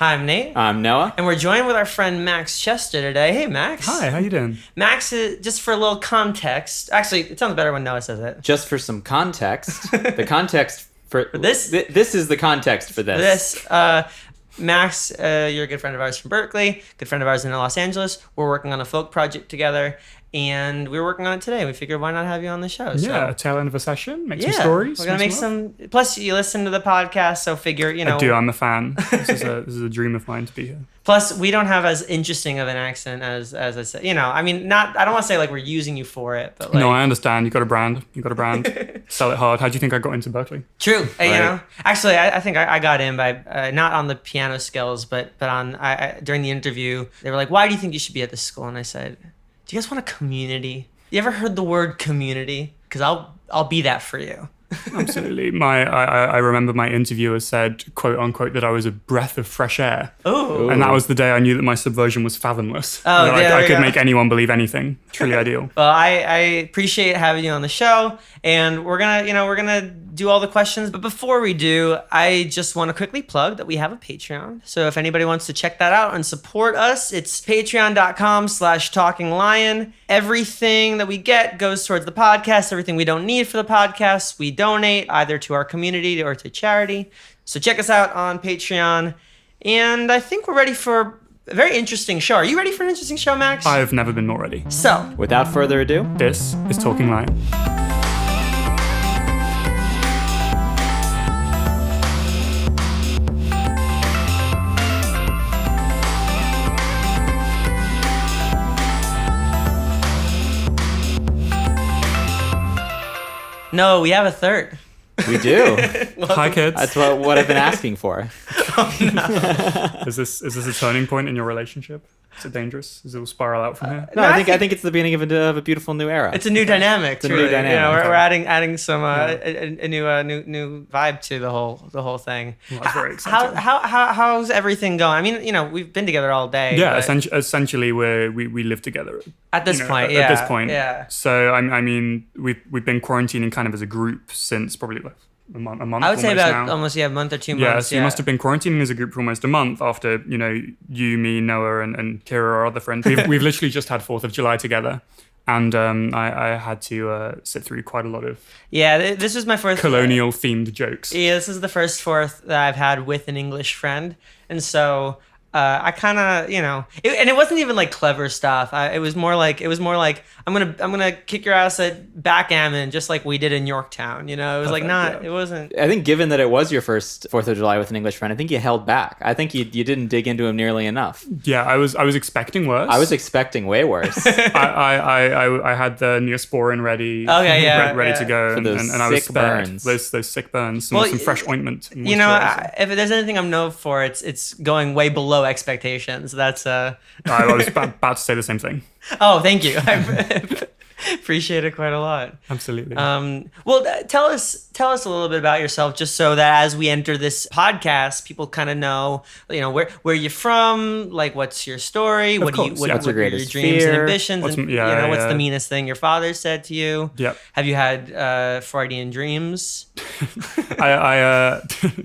Hi, I'm Nate. I'm Noah. And we're joined with our friend Max Chester today. Hey, Max. Hi, how you doing? Max, just for a little context. Actually, it sounds better when Noah says it. Just for some context, the context for this. This is the context for this. Max, you're a good friend of ours from Berkeley, good friend of ours in Los Angeles. We're working on a folk project together, and we were working on it today. We figured, why not have you on the show? Yeah, tail end of a session, make some stories. We're going to make some... Plus, you listen to the podcast, so figure, I do, I'm a fan. This is a dream of mine to be here. Plus, we don't have as interesting of an accent as I said. I mean, not. I don't want to say like we're using you for it, but like... No, I understand. You got a brand. Sell it hard. How do you think I got into Berkeley? True. Right. Actually, I think I got in by not on the piano skills, but on during the interview, they were like, "Why do you think you should be at this school?" And I said, "Do you guys want a community? You ever heard the word community? Because I'll be that for you." Absolutely. I remember my interviewer said, quote unquote, that I was a breath of fresh air. Oh. And that was the day I knew that my subversion was fathomless. Oh, yeah, I could make anyone believe anything. Truly ideal. Well, I appreciate having you on the show, and we're gonna do all the questions. But before we do, I just want to quickly plug that we have a Patreon. So if anybody wants to check that out and support us, it's patreon.com/talkinglion. Everything that we get goes towards the podcast. Everything we don't need for the podcast, we donate either to our community or to charity. So check us out on Patreon. And I think we're ready for a very interesting show. Are you ready for an interesting show, Max? I've never been more ready. So, without further ado, this is Talking Lion. no, we have a third. we do. Hi, kids. That's what I've been asking for. Oh, no. Is this a turning point in your relationship? Is it dangerous? Is it will spiral out from here? No, I think it's the beginning of a beautiful new era. It's a new dynamic. It's a new dynamic. We're adding some a new vibe to the whole thing. Well, that's very exciting. How's everything going? I mean, we've been together all day. Yeah, but essentially we live together at this point. At this point, yeah. So I mean, we've been quarantining kind of as a group since probably like a month. I would say about now. almost a month or 2 months. Yeah, so you must have been quarantining as a group for almost a month after you, me, Noah, and Kira, our other friend. We've literally just had 4th of July together. And I had to sit through quite a lot of this was my first colonial themed jokes. Yeah, this is the first 4th that I've had with an English friend, and so I kind of and it wasn't even like clever stuff. It was more like I'm gonna kick your ass at backgammon just like we did in Yorktown. It was like not. Yeah. It wasn't. I think given that it was your first 4th of July with an English friend, I think you held back. I think you didn't dig into him nearly enough. Yeah, I was expecting worse. I was expecting way worse. I had the Neosporin ready. Okay, yeah, ready to go, and I was spared. Burns. Those sick burns. Some fresh ointment. If there's anything I'm known for, it's going way below expectations. That's I was about to say the same thing. Oh, thank you. I appreciate it quite a lot. Absolutely. Well, tell us a little bit about yourself, just so that as we enter this podcast, people kind of know, where you're from, like what's your story, what are your dreams and ambitions, what's the meanest thing your father said to you? Yep. Have you had Freudian dreams? I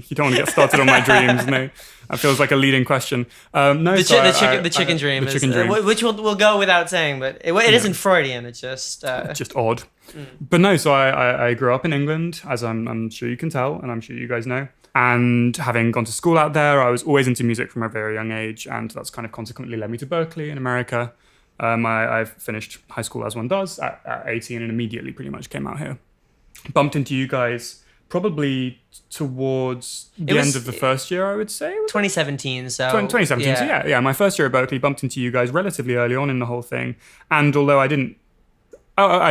you don't want to get started on my dreams, no. That feels like a leading question. No, the chicken dream, which we'll go without saying, but it isn't Freudian. It's just odd. But no, so I grew up in England, as I'm sure you can tell, and I'm sure you guys know. And having gone to school out there, I was always into music from a very young age, and that's kind of consequently led me to Berkeley in America. I finished high school as one does at 18, and immediately pretty much came out here. Bumped into you guys probably towards the end of the first year, I would say. 2017, so... 2017, yeah. So yeah, my first year at Berkeley, bumped into you guys relatively early on in the whole thing. And although I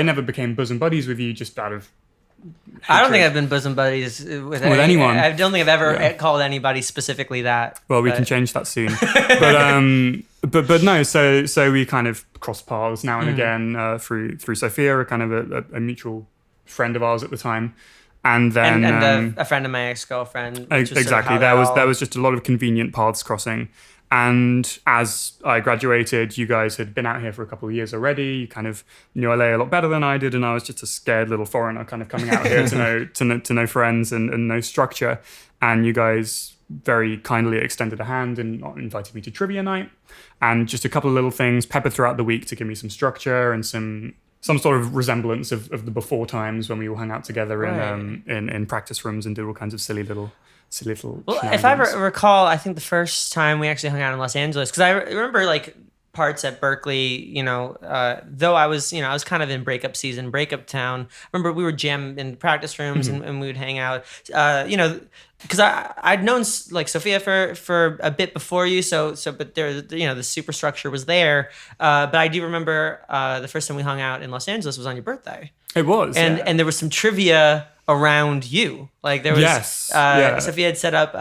never became bosom buddies with you just out of hatred. I don't think I've been bosom buddies with anyone. I don't think I've ever called anybody specifically that. Well, we can change that soon. But no, so we kind of cross paths now and again through Sophia, a kind of a mutual friend of ours at the time. And then a friend of my ex-girlfriend. Exactly. There was just a lot of convenient paths crossing. And as I graduated, you guys had been out here for a couple of years already. You kind of knew LA a lot better than I did, and I was just a scared little foreigner kind of coming out here to know friends and no structure. And you guys very kindly extended a hand and invited me to trivia night, and just a couple of little things peppered throughout the week to give me some structure and some sort of resemblance of the before times when we all hung out together in practice rooms and did all kinds of silly little. Well, if I recall, I think the first time we actually hung out in Los Angeles, because I remember like parts at Berkeley, though I was kind of in breakup town. I remember we were jammed in practice rooms and we would hang out, because I'd known like Sophia for a bit before you. But there, the superstructure was there. But I do remember the first time we hung out in Los Angeles was on your birthday. It was. And there was some trivia around you. Like there was, Sophia had set up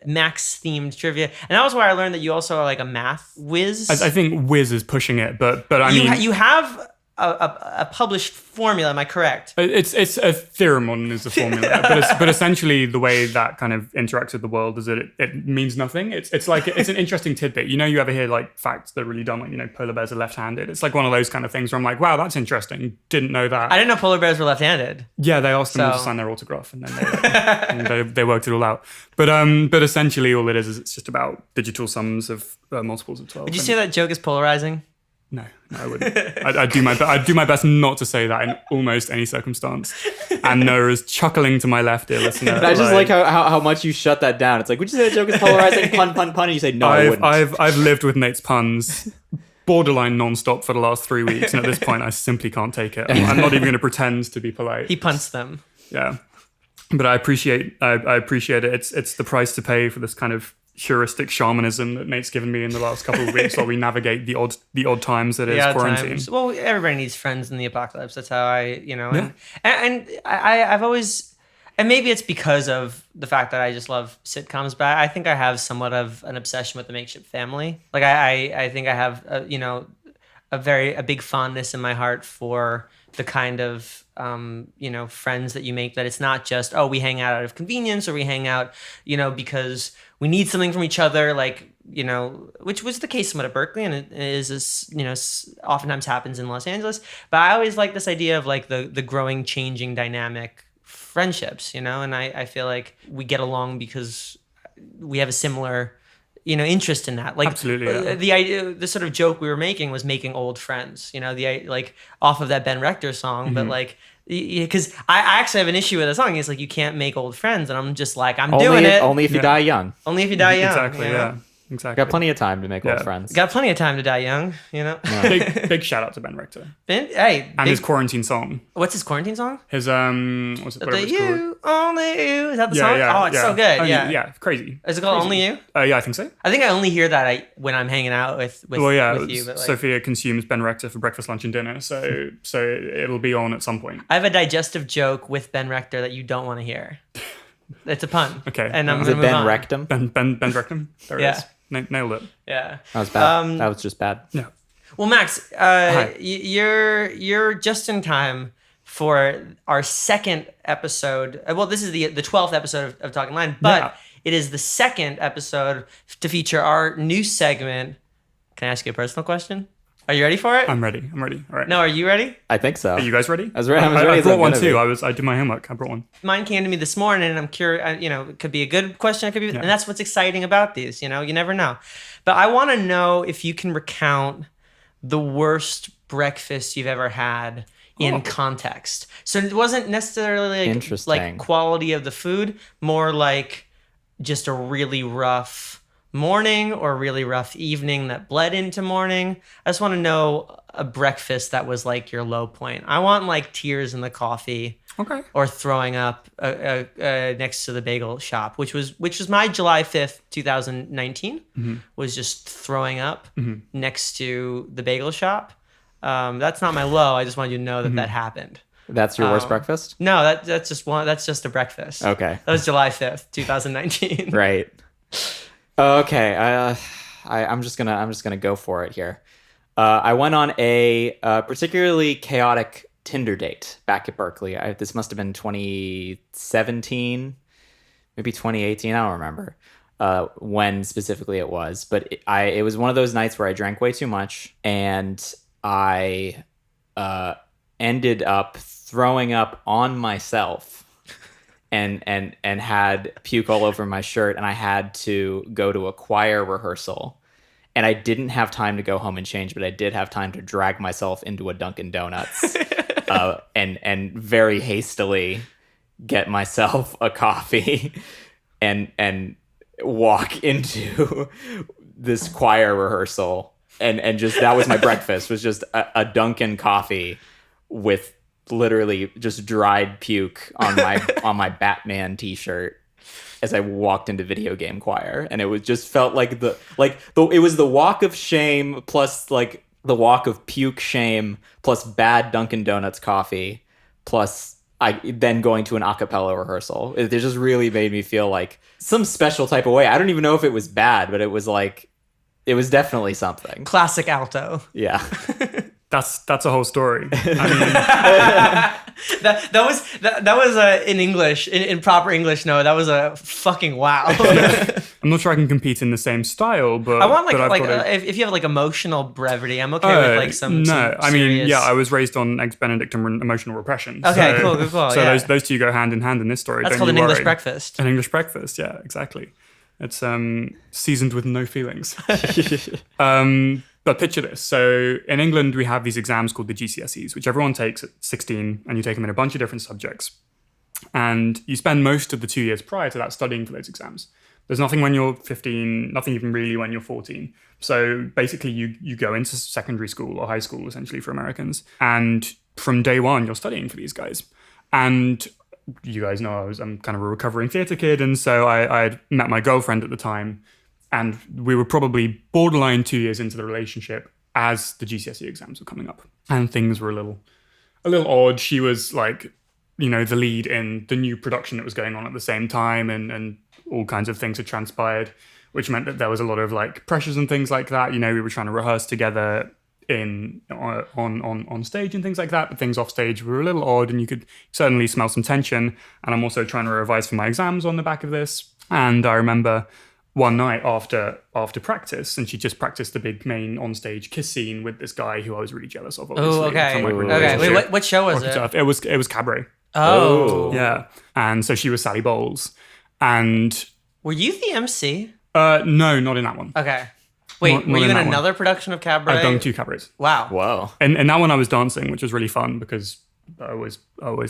Max themed trivia, and that was where I learned that you also are like a math whiz. I think whiz is pushing it, but I mean, you have a published formula. Am I correct? It's a theorem is the formula, but essentially the way that kind of interacts with the world is that it means nothing. It's like it's an interesting tidbit. You ever hear like facts that are really dumb, like polar bears are left-handed. It's like one of those kind of things where I'm like, wow, that's interesting. Didn't know that. I didn't know polar bears were left-handed. Yeah, they asked them all to sign their autograph, and then they worked it all out. But essentially all it is it's just about digital sums of multiples of 12. Would you say that joke is polarizing? No, I wouldn't. I'd do my best not to say that in almost any circumstance. And Noah is chuckling to my left, dear listener. I just like how much you shut that down. It's like, would you say the joke is polarizing? Pun, pun, pun. And you say, no, I wouldn't. I've lived with Nate's puns borderline non-stop for the last 3 weeks. And at this point, I simply can't take it. I'm not even going to pretend to be polite. He punts them. Yeah. But I appreciate it. It's the price to pay for this kind of heuristic shamanism that Nate's given me in the last couple of weeks while we navigate the odd times that is quarantine. Times. Well, everybody needs friends in the apocalypse. That's how and I've always, and maybe it's because of the fact that I just love sitcoms, but I think I have somewhat of an obsession with the makeshift family. Like I think I have a big fondness in my heart for the kind of friends that you make, that it's not just, oh, we hang out of convenience, or we hang out because we need something from each other, like which was the case somewhat at Berkeley, and it is oftentimes happens in Los Angeles. But I always like this idea of like the growing, changing dynamic friendships, and I feel like we get along because we have a similar interest in that. Like, absolutely, yeah. The idea, the sort of joke we were making was making old friends, like off of that Ben Rector song, but like, because I actually have an issue with the song. It's like, you can't make old friends, and I'm just like, doing it. Only if you die young. Only if you die young. Exactly, yeah. Exactly. Got plenty of time to make old friends. Got plenty of time to die young, Yeah. Big shout out to Ben Rector. His quarantine song. What's his quarantine song? His what's it? Only you. Is that the song? Yeah, oh, it's so good. Yeah, crazy. Is it called crazy. Only You? Yeah, I think so. I think I only hear that when I'm hanging out with you. But Sophia consumes Ben Rector for breakfast, lunch, and dinner, so it'll be on at some point. I have a digestive joke with Ben Rector that you don't want to hear. It's a pun. Okay. And I'm Is going it to move Ben on. Rectum? Ben Rectum. There it is. Nailed it. Yeah. That was bad. That was just bad. Yeah. Well, Max, you're just in time for our second episode. Well, this is the 12th episode of Talking Line, but it is the second episode to feature our new segment. Can I ask you a personal question? Are you ready for it? I'm ready. All right. No, are you ready? I think so. Are you guys ready? I was ready. I brought one too. I did my homework. I brought one. Mine came to me this morning, and I'm curious. It could be a good question. It could be, and that's what's exciting about these. You never know. But I want to know if you can recount the worst breakfast you've ever had in context. So it wasn't necessarily like quality of the food, more like just a really rough morning or really rough evening that bled into morning. I just want to know a breakfast that was like your low point. I want like tears in the coffee, or throwing up next to the bagel shop, which was my July 5th, 2019, was just throwing up next to the bagel shop. That's not my low. I just wanted you to know that happened. That's your worst breakfast? No, that's just one. That's just a breakfast. Okay. That was July 5th, 2019. Right. Okay, I'm just gonna go for it here. I went on a particularly chaotic Tinder date back at Berkeley. This must have been 2017, maybe 2018. I don't remember when specifically it was, but it was one of those nights where I drank way too much, and I ended up throwing up on myself and had puke all over my shirt, and I had to go to a choir rehearsal. And I didn't have time to go home and change, but I did have time to drag myself into a Dunkin' Donuts and very hastily get myself a coffee and walk into this choir rehearsal. And just that was my breakfast, was just a Dunkin' coffee with literally just dried puke on my Batman t-shirt as I walked into video game choir. And it was just felt like it was the walk of shame plus like the walk of puke shame plus bad Dunkin' Donuts coffee plus I then going to an a cappella rehearsal. It just really made me feel like some special type of way. I don't even know if it was bad, but it was definitely something. Classic alto. Yeah. That's a whole story. That was in English, in proper English. No, that was a fucking wow. I'm not sure I can compete in the same style, but I want if if you have like emotional brevity, I'm okay with like some. I mean, yeah, I was raised on eggs Benedict and emotional repression. Okay, cool. So yeah. those two go hand in hand in this story. That's don't called you an English worry. breakfast. An English breakfast, yeah, exactly. It's seasoned with no feelings. But picture this. So in England, we have these exams called the GCSEs, which everyone takes at 16, and you take them in a bunch of different subjects. And you spend most of the 2 years prior to that studying for those exams. There's nothing when you're 15, nothing even really when you're 14. So basically, you go into secondary school or high school, essentially, for Americans. And from day one, you're studying for these guys. And you guys know I'm kind of a recovering theatre kid. And so I had met my girlfriend at the time. And we were probably borderline 2 years into the relationship as the GCSE exams were coming up. And things were a little odd. She was like, the lead in the new production that was going on at the same time, and all kinds of things had transpired, which meant that there was a lot of like pressures and things like that. We were trying to rehearse together on stage and things like that, but things off stage were a little odd, and you could certainly smell some tension. And I'm also trying to revise for my exams on the back of this. And I remember one night after practice, and she just practiced the big main on-stage kiss scene with this guy who I was really jealous of. Oh, okay. Wait, what show was it? It was Cabaret. Oh. Yeah. And so she was Sally Bowles. And were you the MC? No, not in that one. Okay. Wait, were you in another production of Cabaret? I've done 2 cabarets. Wow. Whoa. And that one I was dancing, which was really fun because I always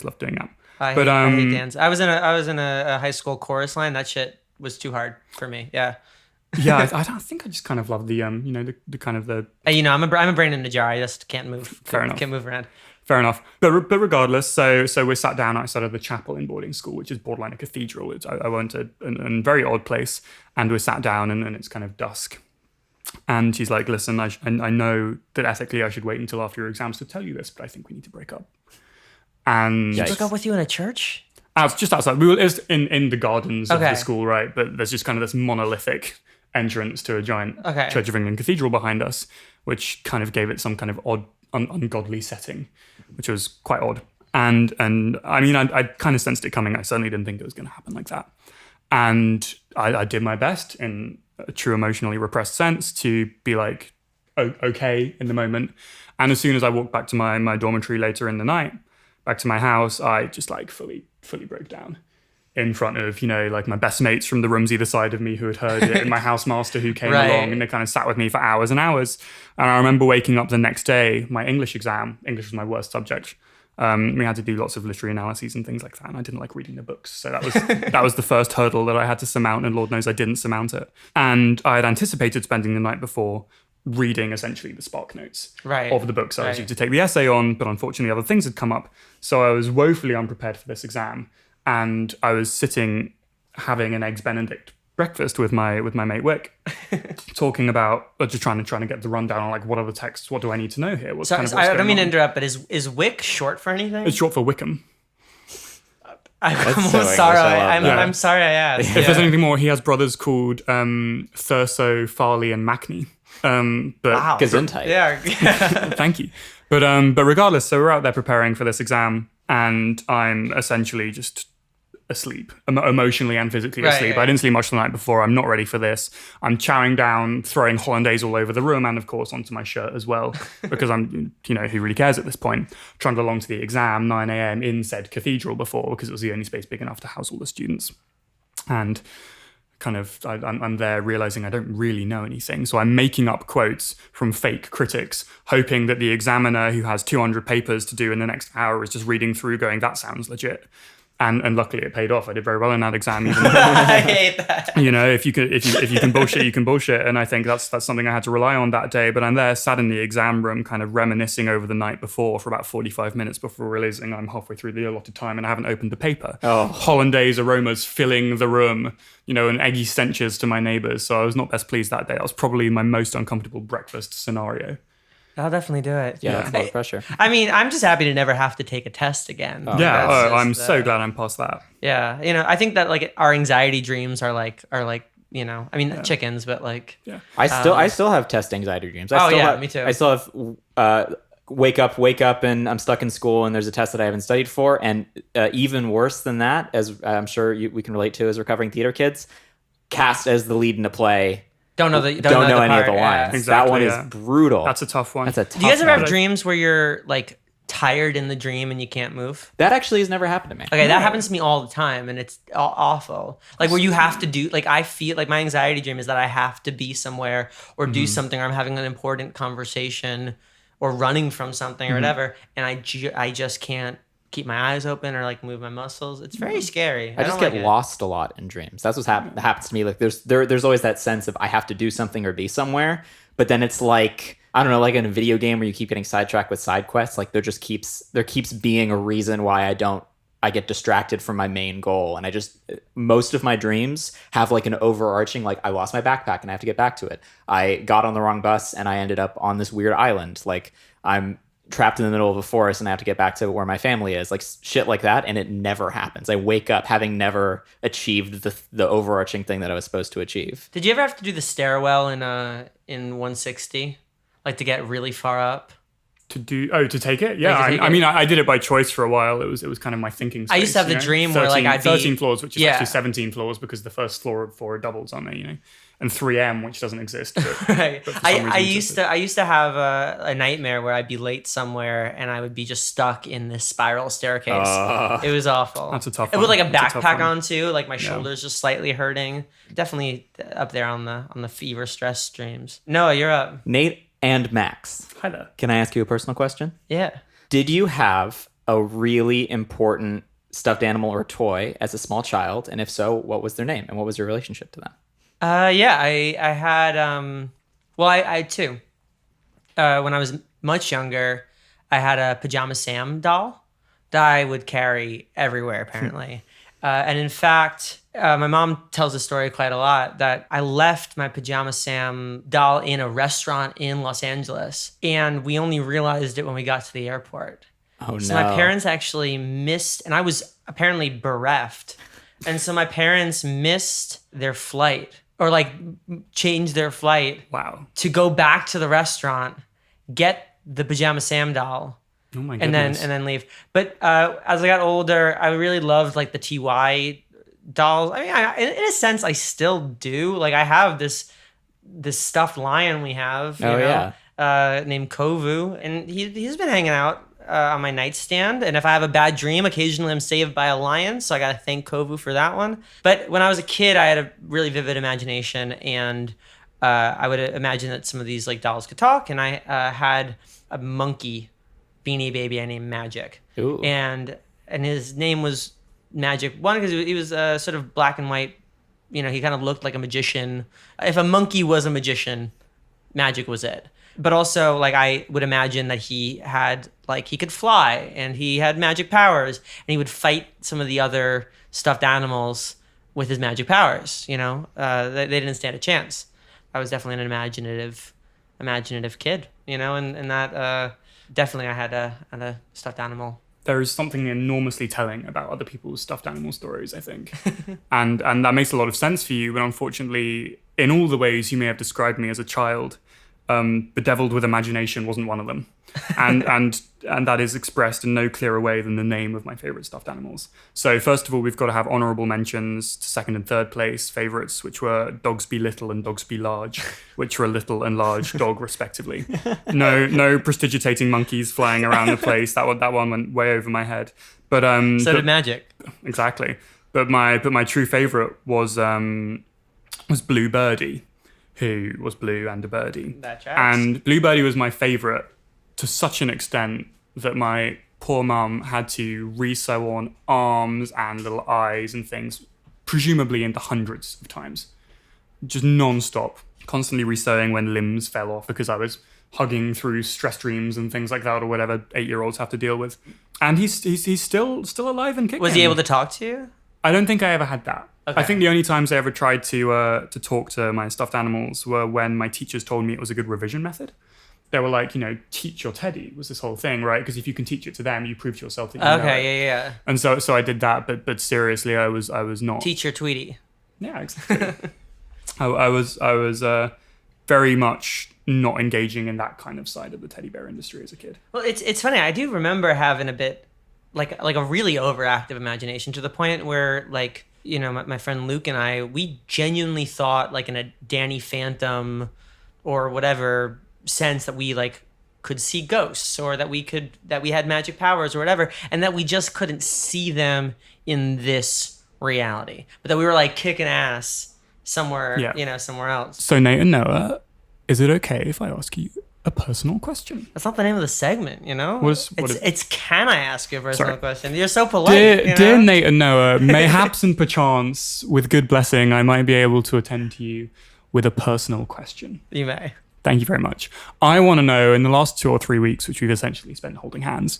loved doing that. I hate dance. I was in a high school chorus line. That shit was too hard for me. Yeah. Yeah, I don't think I just kind of love the the kind of the. I'm a brain in a jar. I just can't move. Fair enough. Can't move around. Fair enough. But regardless, so we're sat down outside of the chapel in boarding school, which is borderline a cathedral. I went to a very odd place, and we're sat down, and it's kind of dusk. And she's like, "Listen, I know that ethically I should wait until after your exams to tell you this, but I think we need to break up." And she broke up with you in a church? Just outside. It was in the gardens of the school, right? But there's just kind of this monolithic entrance to a giant Church of England cathedral behind us, which kind of gave it some kind of odd, ungodly setting, which was quite odd. And I mean, I kind of sensed it coming. I certainly didn't think it was going to happen like that. And I did my best in a true emotionally repressed sense to be like, okay in the moment. And as soon as I walked back to my dormitory later in the night, back to my house, I just like fully broke down in front of, like my best mates from the rooms either side of me who had heard it, and my housemaster who came along, and they kind of sat with me for hours and hours. And I remember waking up the next day, my English exam. English was my worst subject. We had to do lots of literary analyses and things like that, and I didn't like reading the books. So that was the first hurdle that I had to surmount, and Lord knows I didn't surmount it. And I had anticipated spending the night before reading essentially the spark notes of the books I was due to take the essay on, but unfortunately other things had come up. So I was woefully unprepared for this exam, and I was sitting having an eggs Benedict breakfast with my mate Wick, talking about just trying to get the rundown on like what are the texts, what do I need to know here? I don't mean to interrupt, but is Wick short for anything? It's short for Wickham. I'm sorry I asked. If there's anything more, he has brothers called Thurso, Farley, and Macney. Wow. Gesundheit. Yeah. Thank you. But regardless, so we're out there preparing for this exam, and I'm essentially just asleep, emotionally and physically Right, asleep. right. I didn't sleep much the night before. I'm not ready for this. I'm chowing down, throwing hollandaise all over the room and, of course, onto my shirt as well, because I'm, who really cares at this point? Trundle along to the exam, 9 a.m. in said cathedral before, because it was the only space big enough to house all the students. And I'm there realizing I don't really know anything. So I'm making up quotes from fake critics, hoping that the examiner who has 200 papers to do in the next hour is just reading through going, that sounds legit. And luckily it paid off. I did very well in that exam. Even I hate that. if you can bullshit, you can bullshit. And I think that's something I had to rely on that day. But I'm there, sat in the exam room, kind of reminiscing over the night before for about 45 minutes before realizing I'm halfway through the allotted time and I haven't opened the paper. Hollandaise aromas filling the room, and eggy stenches to my neighbors. So I was not best pleased that day. That was probably my most uncomfortable breakfast scenario. I'll definitely do it. Yeah, that's a lot of pressure. I mean, I'm just happy to never have to take a test again. I'm so glad I'm past that. Yeah, I think that like our anxiety dreams are like chickens, but like I still have test anxiety dreams. Me too. I still have wake up and I'm stuck in school and there's a test that I haven't studied for, and even worse than that, as I'm sure we can relate to as recovering theater kids, cast as the lead in a play. Don't know any of part. the lines. Exactly, that one is brutal. That's a tough one. Do you guys ever have dreams where you're like tired in the dream and you can't move? That actually has never happened to me. Okay, that happens to me all the time, and it's awful. Like where you have to do, like I feel like my anxiety dream is that I have to be somewhere or do something, or I'm having an important conversation or running from something or whatever, and I just can't keep my eyes open or like move my muscles. It's very scary. I just get lost a lot in dreams. That's what happens to me. Like there's always that sense of I have to do something or be somewhere, but then it's like, I don't know, like in a video game where you keep getting sidetracked with side quests, like there keeps being a reason why I get distracted from my main goal. And most of my dreams have like an overarching, like I lost my backpack and I have to get back to it. I got on the wrong bus and I ended up on this weird island. Like I'm trapped in the middle of a forest and I have to get back to where my family is, like shit like that. And it never happens. I wake up having never achieved the overarching thing that I was supposed to achieve. Did you ever have to do the stairwell in 160? Like to get really far up? To take it? Yeah. I did it by choice for a while. It was kind of my thinking space. I used to have the dream where like I'd be 13 floors, which is actually 17 floors because the first floor are doubles, aren't they? And 3M, which doesn't exist. But, right. But I used to have a nightmare where I'd be late somewhere and I would be just stuck in this spiral staircase. It was awful. That's a tough one. With like a backpack on too, like my shoulders just slightly hurting. Definitely up there on the fever stress dreams. Noah, you're up. Nate and Max. Hi there. Can I ask you a personal question? Yeah. Did you have a really important stuffed animal or toy as a small child? And if so, what was their name and what was your relationship to them? I had I had two. When I was much younger, I had a Pajama Sam doll that I would carry everywhere, apparently. And in fact, my mom tells the story quite a lot that I left my Pajama Sam doll in a restaurant in Los Angeles, and we only realized it when we got to the airport. Oh, so my parents actually missed, and I was apparently bereft. And so my parents missed their flight, or like changed their flight. Wow. To go back to the restaurant, get the Pajama Sam doll. Oh my goodness. And then leave. But as I got older, I really loved like the TY dolls. I mean, in a sense, I still do. Like I have this stuffed lion we have, named Kovu, and he's been hanging out on my nightstand. And if I have a bad dream, occasionally I'm saved by a lion, so I gotta thank Kovu for that one. But when I was a kid, I had a really vivid imagination, and I would imagine that some of these like dolls could talk. And I had a monkey beanie baby I named Magic. Ooh. And his name was Magic, one because he was sort of black and white. He kind of looked like a magician. If a monkey was a magician, Magic was it. But also, like, I would imagine that he had, like, he could fly and he had magic powers and he would fight some of the other stuffed animals with his magic powers. They didn't stand a chance. I was definitely an imaginative kid, and that definitely I had a stuffed animal. There is something enormously telling about other people's stuffed animal stories, I think. and that makes a lot of sense for you, but unfortunately, in all the ways you may have described me as a child, Bedeviled with Imagination wasn't one of them. And that is expressed in no clearer way than the name of my favorite stuffed animals. So first of all, we've got to have honorable mentions to second and third place favorites, which were Dogsby Little and Dogsby Large, which were a little and large dog respectively. No prestidigitating monkeys flying around the place. That one went way over my head. But So did Magic. Exactly. But my true favorite was Blue Birdie, who was blue and a birdie. That tracks. And Blue Birdie was my favorite to such an extent that my poor mum had to resew on arms and little eyes and things, presumably in the hundreds of times, just non-stop, constantly resewing when limbs fell off because I was hugging through stress dreams and things like that, or whatever 8-year-olds have to deal with. And he's still alive and kicking. Was he able to talk to you? I don't think I ever had that. Okay. I think the only times I ever tried to talk to my stuffed animals were when my teachers told me it was a good revision method. They were like, teach your teddy was this whole thing, right? Because if you can teach it to them, you prove to yourself that you know it. Yeah. And so I did that, but seriously, I was not. Teach your Tweety. Yeah, exactly. I was very much not engaging in that kind of side of the teddy bear industry as a kid. Well, it's funny. I do remember having a bit like a really overactive imagination to the point where my friend Luke and I, we genuinely thought in a Danny Phantom or whatever sense that we could see ghosts, or that we had magic powers or whatever, and that we just couldn't see them in this reality, but that we were kicking ass somewhere, somewhere else. So Nate and Noah, is it okay if I ask you a personal question? That's not the name of the segment, It's can I ask you a personal question? You're so polite. Dear Nate and Noah, mayhaps and perchance, with good blessing, I might be able to attend to you with a personal question. You may. Thank you very much. I want to know, in the last 2 or 3 weeks, which we've essentially spent holding hands,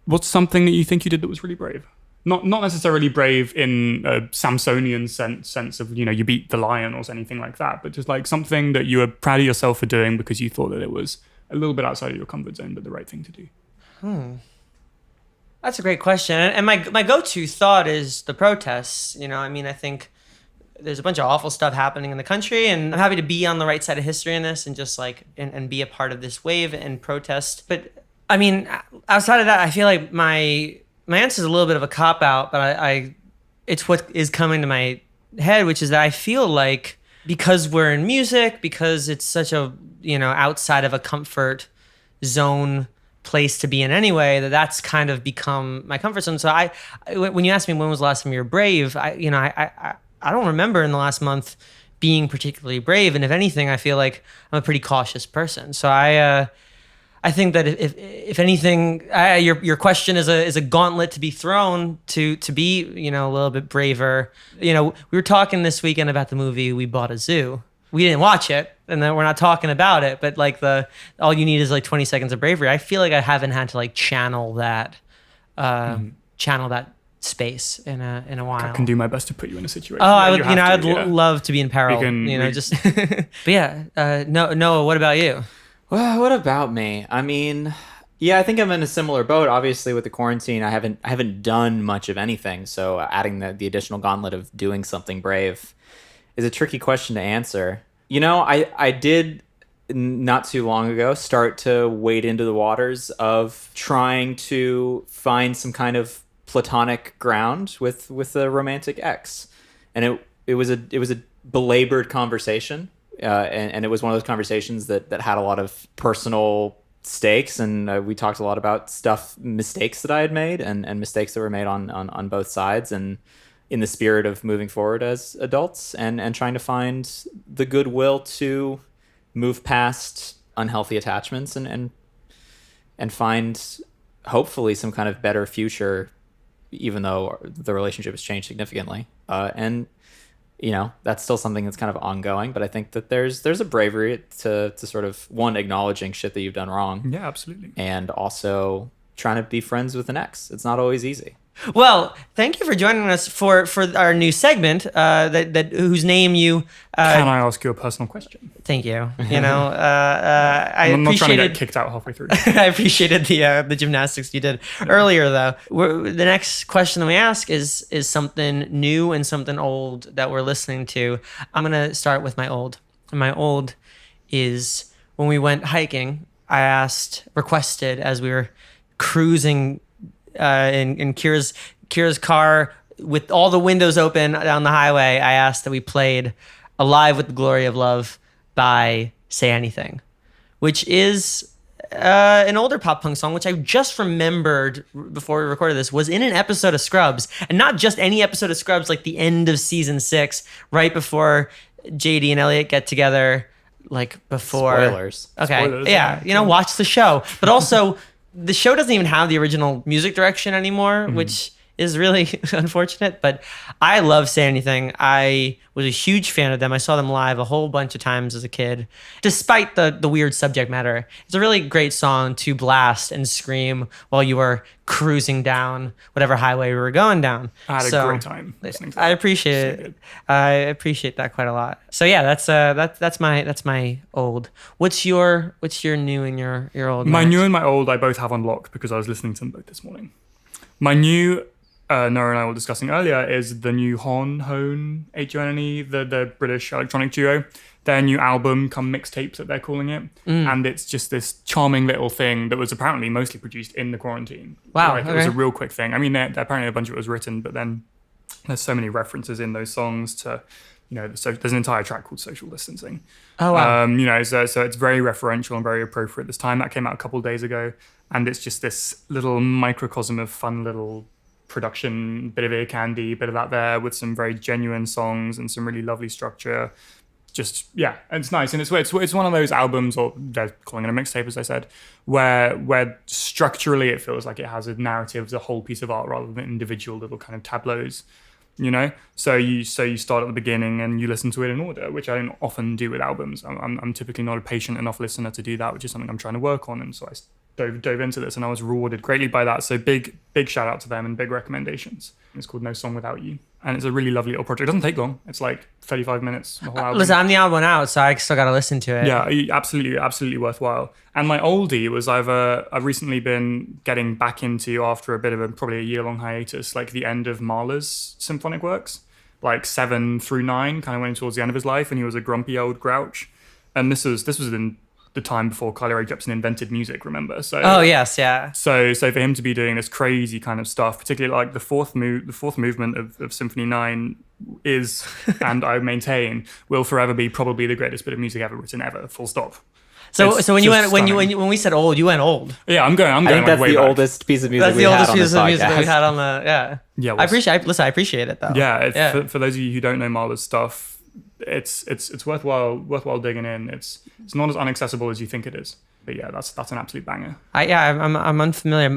what's something that you think you did that was really brave? Not necessarily brave in a Samsonian sense of, you beat the lion or anything like that, but just something that you were proud of yourself for doing because you thought that it was a little bit outside of your comfort zone, but the right thing to do. That's a great question. And my go-to thought is the protests. I think there's a bunch of awful stuff happening in the country, and I'm happy to be on the right side of history in this and just and be a part of this wave and protest. But outside of that, I feel like my answer is a little bit of a cop-out, but it's what is coming to my head, which is that I feel like because we're in music, because it's such a, outside of a comfort zone place to be in anyway, that's kind of become my comfort zone. So when you ask me when was the last time you were brave, I don't remember in the last month being particularly brave. And if anything, I feel like I'm a pretty cautious person. So I think that if anything, your question is a gauntlet to be thrown to be, a little bit braver. We were talking this weekend about the movie We Bought a Zoo. We didn't watch it, and then we're not talking about it, but all you need is 20 seconds of bravery. I feel like I haven't had to channel that space in a while. I can do my best to put you in a situation. Oh, I would, I'd love to be in peril. Just. But yeah, Noah, what about you? Well, what about me? I think I'm in a similar boat. Obviously, with the quarantine, I haven't done much of anything. So adding the additional gauntlet of doing something brave is a tricky question to answer. I did not too long ago start to wade into the waters of trying to find some kind of platonic ground with a romantic ex, and it was a belabored conversation. And it was one of those conversations that had a lot of personal stakes, and we talked a lot about mistakes that I had made, and mistakes that were made on both sides, and in the spirit of moving forward as adults, and trying to find the goodwill to move past unhealthy attachments and find hopefully some kind of better future, even though the relationship has changed significantly. That's still something that's kind of ongoing, but I think that there's a bravery to sort of, one, acknowledging shit that you've done wrong. Yeah, absolutely. And also trying to be friends with an ex. It's not always easy. Well, thank you for joining us for our new segment, whose name you... Can I ask you a personal question? Thank you. I'm not trying to get kicked out halfway through. I appreciated the gymnastics you did earlier, though. The next question that we ask is something new and something old that we're listening to. I'm going to start with my old. And my old is when we went hiking, I requested as we were cruising in Kira's car with all the windows open down the highway, I asked that we played Alive with the Glory of Love by Say Anything, which is an older pop punk song, which I just remembered before we recorded this, was in an episode of Scrubs. And not just any episode of Scrubs, like the end of season 6, right before JD and Elliot get together, like before. Spoilers. Okay. Spoilers, Yeah. yeah. Watch the show. But also, the show doesn't even have the original music direction anymore, which is really unfortunate, but I love Say Anything. I was a huge fan of them. I saw them live a whole bunch of times as a kid, despite the weird subject matter. It's a really great song to blast and scream while you are cruising down whatever highway we were going down. I had a great time listening to that. I appreciate So it. good. I appreciate that quite a lot. So yeah, that's my old. What's your new and your old? My Max? new and my old, I both have on lock because I was listening to them both this morning. My new, Noah and I were discussing earlier, is the new Hone, H-O-N-E, the British electronic duo. Their new album, come mixtapes that they're calling it. And it's just this charming little thing that was apparently mostly produced in the quarantine. Wow, Like, it was a okay. real quick thing. I mean, apparently a bunch of it was written, but then there's so many references in those songs to, so there's an entire track called Social Distancing. Oh wow. So it's very referential and very appropriate this time. That came out a couple of days ago, and it's just this little microcosm of fun little production, bit of ear candy, bit of that there, with some very genuine songs and some really lovely structure. Just it's nice, and it's one of those albums, or they're calling it a mixtape, as I said, where structurally it feels like it has a narrative as a whole piece of art rather than individual little kind of tableaus. So you start at the beginning and you listen to it in order, which I don't often do with albums. I'm typically not a patient enough listener to do that, which is something I'm trying to work on. And so I dove into this, and I was rewarded greatly by that. So big shout out to them and big recommendations. It's called No Song Without You, and it's a really lovely little project. It doesn't take long. It's like 35 minutes. The whole album. Listen, I'm the odd one out, so I still got to listen to it. Yeah, absolutely worthwhile. And my oldie was I've recently been getting back into, after a bit of probably a year-long hiatus, like the end of Mahler's symphonic works, like 7 through 9, kind of went towards the end of his life, and he was a grumpy old grouch. And this was in the time before Carly Rae Jepsen invented music, remember? So Oh yes, yeah. so for him to be doing this crazy kind of stuff, particularly like the fourth movement of Symphony 9 is, and I maintain, will forever be probably the greatest bit of music ever written ever. Full stop. So It's when you just went stunning. when we said old, you went old. Yeah, I'm going I think like that's way the back. oldest piece of music That's we've the had oldest on piece this of music that podcast. we've had on the Yeah, I appreciate it though. Yeah, For those of you who don't know Mahler's stuff, it's worthwhile digging in. It's not as inaccessible as you think it is. But yeah, that's an absolute banger. I'm unfamiliar.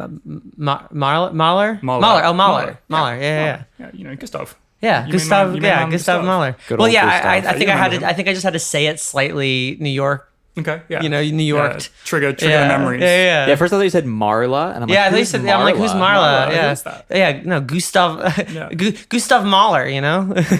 Mahler. Mahler. Oh, Mahler. Mahler. Mahler. Yeah. Yeah, Gustav. Yeah, You Gustav. may Yeah, know Gustav Gustav. Mahler. Good Well, old yeah, Gustav. I think You I had remember to. I think I just had to say it slightly New York. Okay, yeah. New York. Yeah, trigger Yeah, the memories. Yeah. Yeah, first I thought you said Marla, and I'm like, Yeah, I thought you who's said. I'm like, who's Marla? Marla, Yeah, who's that? yeah. No, Gustav. Yeah. Gustav Mahler.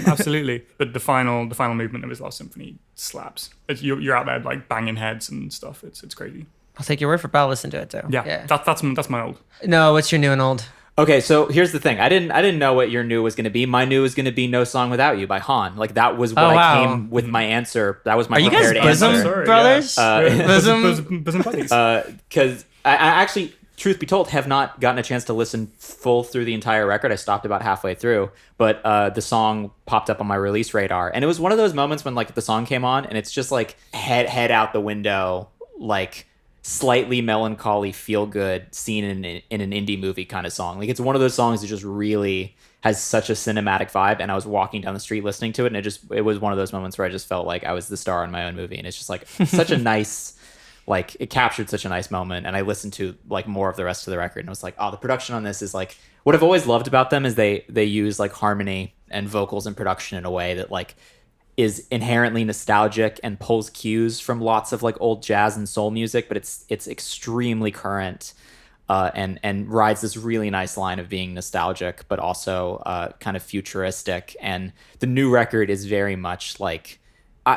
Absolutely. But the final movement of his last symphony slaps. You're out there like banging heads and stuff. It's crazy. I'll take your word for it, but I'll listen to it too. Yeah. That's my old. No, what's your new and old? Okay, so here's the thing. I didn't know what your new was going to be. My new was going to be No Song Without You by Han. Like that was what Oh, I wow. came with my answer. That was my Are you guys prepared bosom answer. Sorry, brothers? yeah. Bosom. Bosom buddies. Because I actually, truth be told, have not gotten a chance to listen full through the entire record. I stopped about halfway through, but the song popped up on my release radar, and it was one of those moments when like the song came on, and it's just like head out the window, like slightly melancholy, feel good scene in an indie movie kind of song. Like it's one of those songs that just really has such a cinematic vibe. And I was walking down the street listening to it, and it was one of those moments where I just felt like I was the star in my own movie, and it's just like such a nice. Like it captured such a nice moment, and I listened to like more of the rest of the record, and I was like, oh, the production on this is like what I've always loved about them is they use like harmony and vocals and production in a way that like is inherently nostalgic and pulls cues from lots of like old jazz and soul music, but it's extremely current and rides this really nice line of being nostalgic, but also kind of futuristic. And the new record is very much like.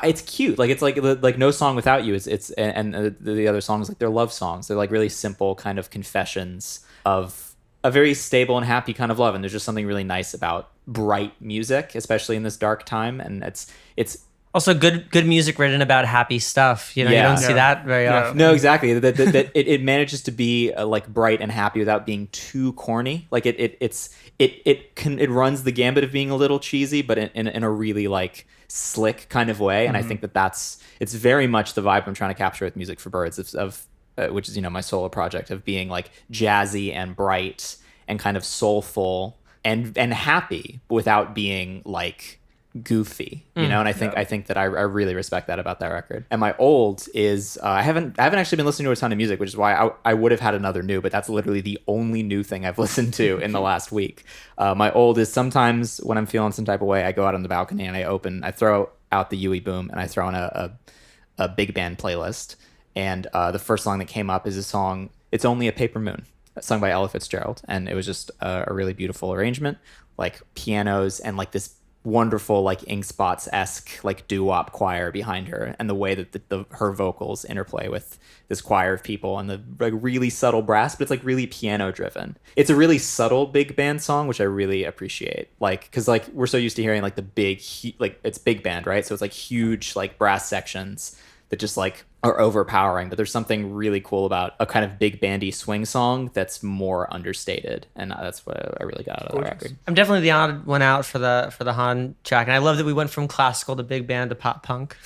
It's cute, like it's like No Song Without You. It's the other songs, like they're love songs. They're like really simple kind of confessions of a very stable and happy kind of love. And there's just something really nice about bright music, especially in this dark time. And it's Also, good music written about happy stuff. You know, you Yeah. don't see that very Yeah. often. No, exactly. That it manages to be like bright and happy without being too corny. Like it runs the gambit of being a little cheesy, but in a really like slick kind of way. And I think it's very much the vibe I'm trying to capture with Music for Birds of which is my solo project, of being like jazzy and bright and kind of soulful and happy without being like goofy, and I think that I really respect that about that record. And my old is I haven't actually been listening to a ton of music, which is why I would have had another new, but that's literally the only new thing I've listened to in the last week. My old is sometimes when I'm feeling some type of way, I go out on the balcony and I throw out the Yui Boom and I throw in a big band playlist, and the first song that came up is a song, It's Only a Paper Moon, sung by Ella Fitzgerald, and it was just a really beautiful arrangement, like pianos and like this wonderful like Ink Spots-esque like doo-wop choir behind her, and the way that her vocals interplay with this choir of people, and the like really subtle brass, but it's like really piano driven. It's a really subtle big band song, which I really appreciate, like because like we're so used to hearing like the big like it's big band, right? So it's like huge like brass sections that just like are overpowering, but there's something really cool about a kind of big bandy swing song that's more understated, and that's what I really got out of the record. I'm definitely the odd one out for the Han track, and I love that we went from classical to big band to pop punk.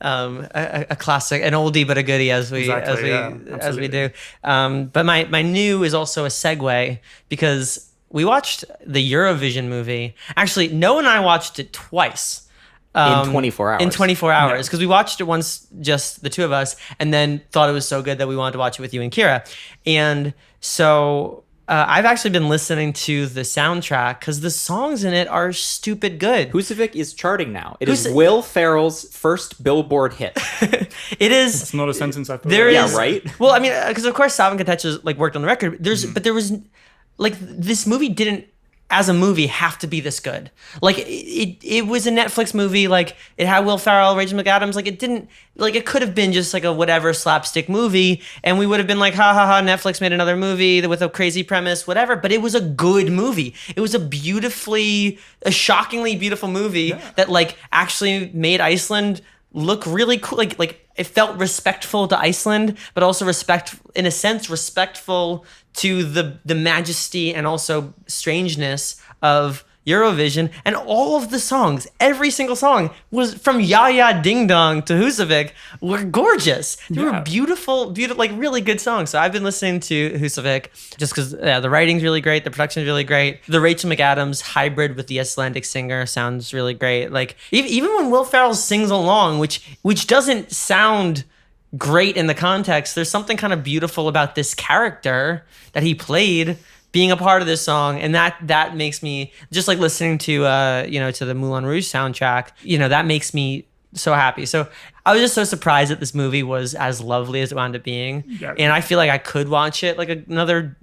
A classic, an oldie but a goodie, as we do. But my new is also a segue, because we watched the Eurovision movie. Actually, Noah and I watched it twice. In 24 hours. In 24 hours, because we watched it once, just the two of us, and then thought it was so good that we wanted to watch it with you and Kira. And so I've actually been listening to the soundtrack because the songs in it are stupid good. Husavik is charting now. It is Will Ferrell's first Billboard hit. It is. It's not a sentence I thought. Yeah, right? Well, I mean, because of course Salvin Kotecha like worked on the record. But there was like this movie didn't, as a movie, have to be this good. Like it was a Netflix movie. Like it had Will Ferrell, Rachel McAdams. Like it didn't. Like it could have been just like a whatever slapstick movie, and we would have been like, ha ha ha, Netflix made another movie with a crazy premise, whatever. But it was a good movie. It was a shockingly beautiful movie that like actually made Iceland look really cool. Like it felt respectful to Iceland, but also respectful to the majesty and also strangeness of Eurovision. And all of the songs, every single song, was from Ya Ya Ding Dong to Husavik, were gorgeous. They were beautiful, like really good songs. So I've been listening to Husavik just because the writing's really great, the production's really great. The Rachel McAdams hybrid with the Icelandic singer sounds really great. Like even when Will Ferrell sings along, which doesn't sound great in the context, there's something kind of beautiful about this character that he played being a part of this song, and that makes me, just like listening to to the Moulin Rouge soundtrack, that makes me so happy. So I was just so surprised that this movie was as lovely as it wound up being, and I feel like I could watch it like another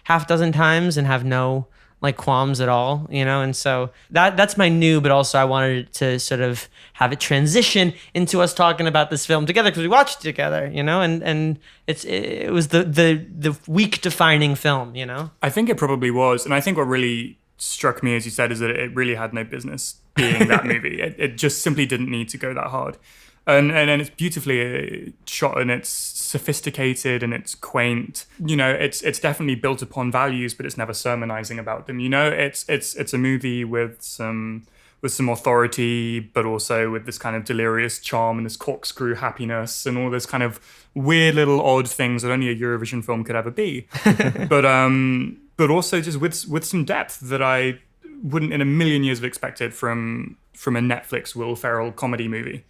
half dozen times and have no like qualms at all, and so that's my new, but also I wanted to sort of have it transition into us talking about this film together because we watched it together, and it was the week defining film, I think it probably was, and I think what really struck me, as you said, is that it really had no business being that movie. It just simply didn't need to go that hard. And it's beautifully shot, and it's sophisticated, and it's quaint. It's definitely built upon values, but it's never sermonizing about them. It's a movie with some authority, but also with this kind of delirious charm and this corkscrew happiness and all this kind of weird little odd things that only a Eurovision film could ever be. but also just with some depth that I wouldn't in a million years have expected from a Netflix Will Ferrell comedy movie.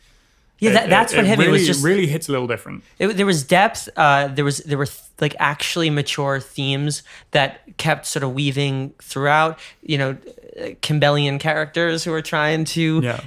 Yeah, that's what hit me. It was just really hits a little different. There was depth. There were like actually mature themes that kept sort of weaving throughout. Campbellian characters who were trying to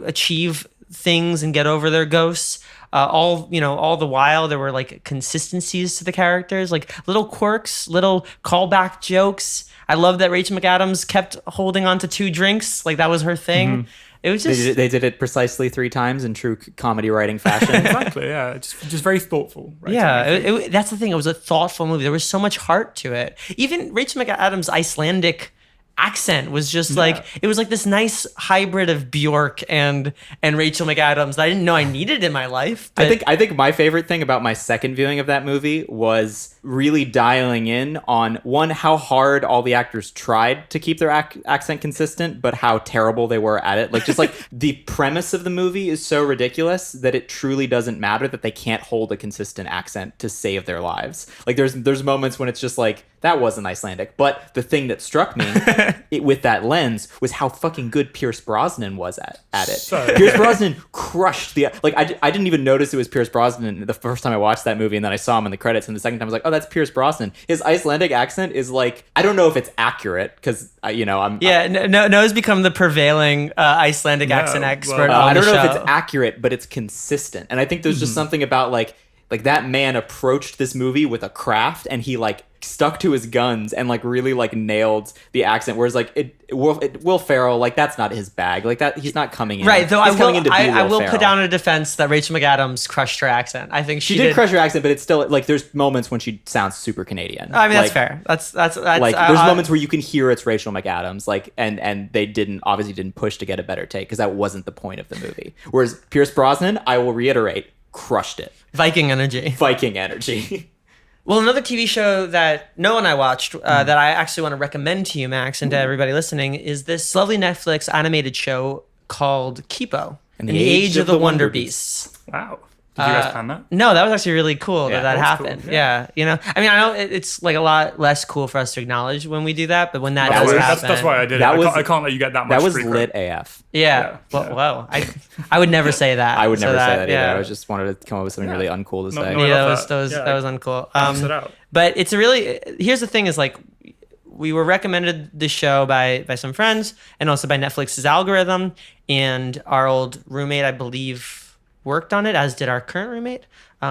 achieve things and get over their ghosts. All the while there were like consistencies to the characters, like little quirks, little callback jokes. I love that Rachel McAdams kept holding on to 2 drinks, like that was her thing. Mm-hmm. It was just they did it precisely 3 times in true comedy writing fashion. Exactly, yeah. Just very thoughtful. Right? Yeah, that's the thing. It was a thoughtful movie. There was so much heart to it. Even Rachel McAdams' Icelandic accent was just like, it was like this nice hybrid of Bjork and Rachel McAdams that I didn't know I needed in my life. But I think my favorite thing about my second viewing of that movie was really dialing in on, one, how hard all the actors tried to keep their accent consistent, but how terrible they were at it. Like, just like the premise of the movie is so ridiculous that it truly doesn't matter that they can't hold a consistent accent to save their lives. Like, there's moments when it's just like, that wasn't Icelandic. But the thing that struck me with that lens was how fucking good Pierce Brosnan was at it. So Pierce Brosnan crushed the... Like, I didn't even notice it was Pierce Brosnan the first time I watched that movie, and then I saw him in the credits, and the second time I was like, oh, that's Pierce Brosnan. His Icelandic accent is like... I don't know if it's accurate, because, Noah's become the prevailing Icelandic accent expert on I the don't know show. if it's accurate, but it's consistent. And I think there's just something about, like that man approached this movie with a craft, and he, like, stuck to his guns and, like, really, like, nailed the accent. Whereas, like, Will Ferrell, like, that's not his bag. Like, that he's not coming in. Right, though he's coming in to be I Will will Ferrell. put down a defense that Rachel McAdams crushed her accent. I think She did crush her accent, but it's still, like, there's moments when she sounds super Canadian. I mean, that's Like, fair. That's like, there's moments where you can hear it's Rachel McAdams, like, and they obviously didn't push to get a better take, because that wasn't the point of the movie. Whereas Pierce Brosnan, I will reiterate, crushed it. Viking energy. Viking energy. Well, another TV show that Noah and I watched that I actually want to recommend to you, Max, and to everybody listening, is this lovely Netflix animated show called Kippo, In the Age of the Wonderbeasts. Wow. Did you guys plan that? No, that was actually really cool Yeah, that that was happened. cool, Yeah. I mean, I know it's like a lot less cool for us to acknowledge when we do that, but when that does happen, That's why I did it. That was- I can't let you get that much That was free lit credit. AF. yeah. Yeah. Well, I would never say that. I would never say that either. Yeah. I was just wanted to come up with something really uncool to No, say. no, I Yeah, love that was that. Yeah. that was uncool. Balance it out. But it's a really, here's the thing is like, we were recommended this show by some friends and also by Netflix's algorithm, and our old roommate, I believe, worked on it, as did our current roommate,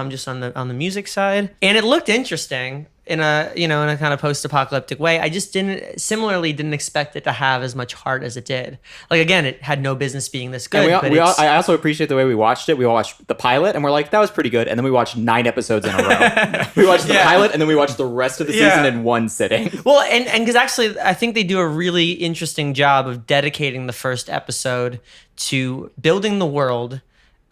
just on the music side. And it looked interesting in a kind of post-apocalyptic way. I just didn't expect it to have as much heart as it did. Like, again, it had no business being this good. And but I also appreciate the way we watched it. We all watched the pilot, and we're like, that was pretty good. And then we watched 9 episodes in a row. We watched the pilot, and then we watched the rest of the season in one sitting. Well, and because actually, I think they do a really interesting job of dedicating the first episode to building the world,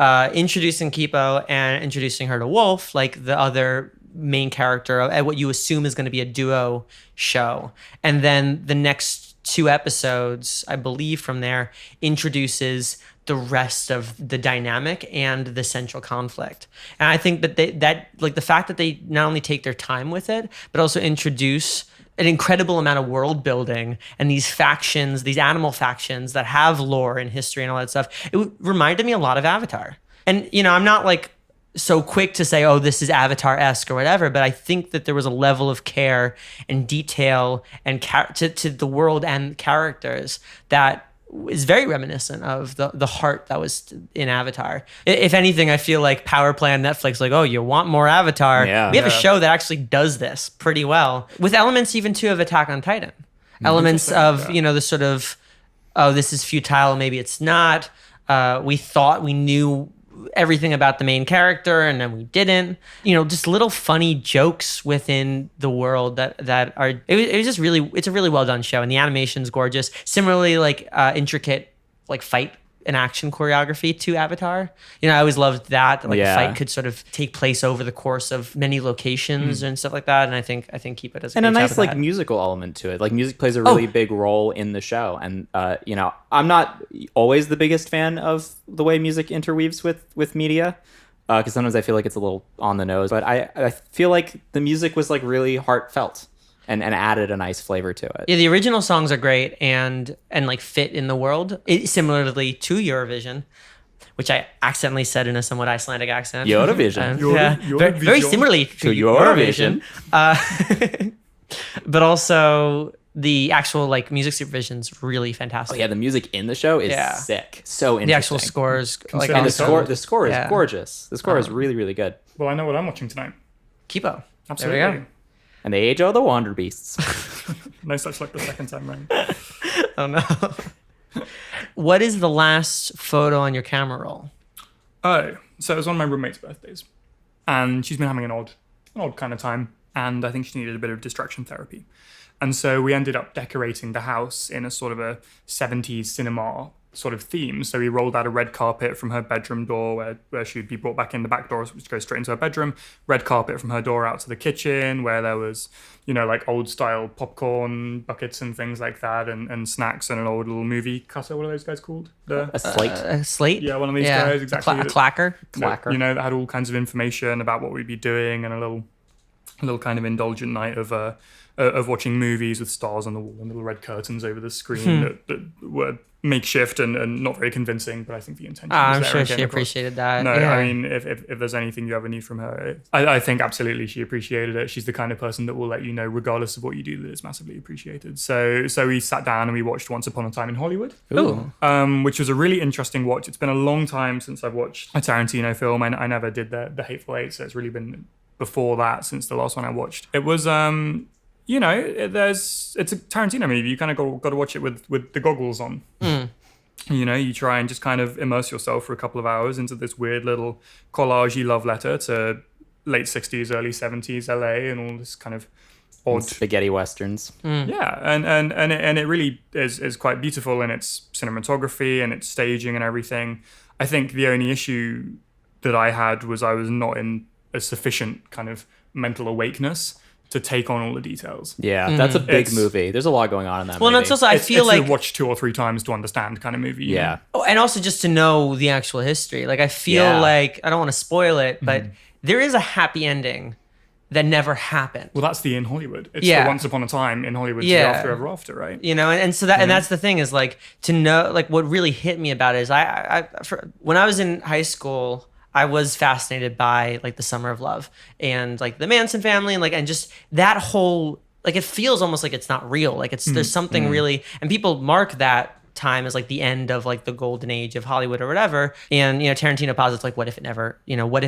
introducing Kippo and introducing her to Wolf, like the other main character at what you assume is going to be a duo show. And then the next 2 episodes, I believe from there, introduces the rest of the dynamic and the central conflict. And I think that like the fact that they not only take their time with it, but also introduce an incredible amount of world building and these factions, these animal factions that have lore and history and all that stuff. It reminded me a lot of Avatar. And, I'm not like so quick to say, oh, this is Avatar-esque or whatever, but I think that there was a level of care and detail and to the world and characters that is very reminiscent of the heart that was in Avatar. If anything, I feel like Power Play on Netflix, like, oh, you want more Avatar? Yeah. We have a show that actually does this pretty well, with elements even too of Attack on Titan. Elements of, the sort of, oh, this is futile, maybe it's not. We thought we knew everything about the main character and then we didn't. Just little funny jokes within the world that are it was just really, it's a really well done show, and the animation's gorgeous. Similarly, like intricate like fight and action choreography to Avatar. I always loved that like a fight could sort of take place over the course of many locations and stuff like that, and I think Kippo does a And a great job nice of like that. musical element to it. Like, music plays a really big role in the show. And I'm not always the biggest fan of the way music interweaves with media, because sometimes I feel like it's a little on the nose. But I feel like the music was like really heartfelt and added a nice flavor to it. Yeah, the original songs are great and like fit in the world. Similarly to Eurovision, which I accidentally said in a somewhat Icelandic accent. Eurovision. Very similarly to Eurovision. But also the actual like music supervision's really fantastic. Oh yeah, the music in the show is sick. So interesting. The actual scores, like And Considering the score is Yeah. gorgeous. The score is really, really good. Well, I know what I'm watching tonight. Kippo. Absolutely. There we go. And the Age of the Wonderbeasts. No such luck the second time round. Oh no. What is the last photo on your camera roll? Oh, so it was one of my roommate's birthdays, and she's been having an odd kind of time, and I think she needed a bit of distraction therapy. And so we ended up decorating the house in a sort of a 70s cinema sort of theme. So we rolled out a red carpet from her bedroom door where she'd be brought back in the back door, which goes straight into her bedroom. Red carpet from her door out to the kitchen where there was, like old style popcorn buckets and things like that, and snacks and an old little movie cutter. What are those guys called? A slate. A slate? Yeah, one of these guys, exactly. A clacker? Clacker. That had all kinds of information about what we'd be doing, and a little kind of indulgent night of watching movies with stars on the wall and little red curtains over the screen that were makeshift and not very convincing, but I think the intention was I'm there sure and she came across. appreciated that. No, yeah. I mean, if there's anything you ever need from her, I think absolutely she appreciated it. She's the kind of person that will let you know, regardless of what you do, that it's massively appreciated. So we sat down and we watched Once Upon a Time in Hollywood, which was a really interesting watch. It's been a long time since I've watched a Tarantino film, and I never did the Hateful Eight, so it's really been before that since the last one I watched. It was it's a Tarantino movie. You kind of got to watch it with the goggles on. You try and just kind of immerse yourself for a couple of hours into this weird little collage-y love letter to late 60s, early 70s LA and all this kind of odd spaghetti westerns. Yeah, and it really is quite beautiful in its cinematography and its staging and everything. I think the only issue that I had was I was not in a sufficient kind of mental awakeness to take on all the details. Yeah, that's a big movie. There's a lot going on in that movie. Well, and it's also, I feel like... It's a watch 2 or 3 times to understand kind of movie. Yeah. Oh, and also just to know the actual history. Like, I feel like, I don't want to spoil it, but there is a happy ending that never happened. Well, that's the In Hollywood. It's the Once Upon a Time in Hollywood, the After Ever After, right? And so that, and that's the thing is like, to know, like, what really hit me about it is when I was in high school, I was fascinated by like the Summer of Love and like the Manson family and just that whole, like, it feels almost like it's not real. Like there's something really, and people mark that time as like the end of like the golden age of Hollywood or whatever. And, Tarantino posits like, what if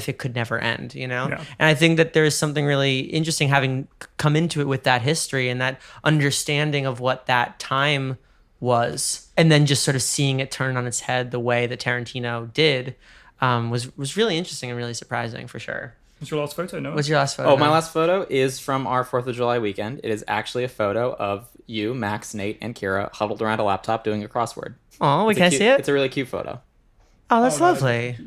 it could never end, And I think that there's something really interesting having come into it with that history and that understanding of what that time was. And then just sort of seeing it turn on its head the way that Tarantino did. Was really interesting and really surprising for sure. What's your last photo, Noah? What's your last photo? Oh, my last photo is from our 4th of July weekend. It is actually a photo of you, Max, Nate, and Kira huddled around a laptop doing a crossword. Oh, can I see it? It's a really cute photo. Oh, that's lovely.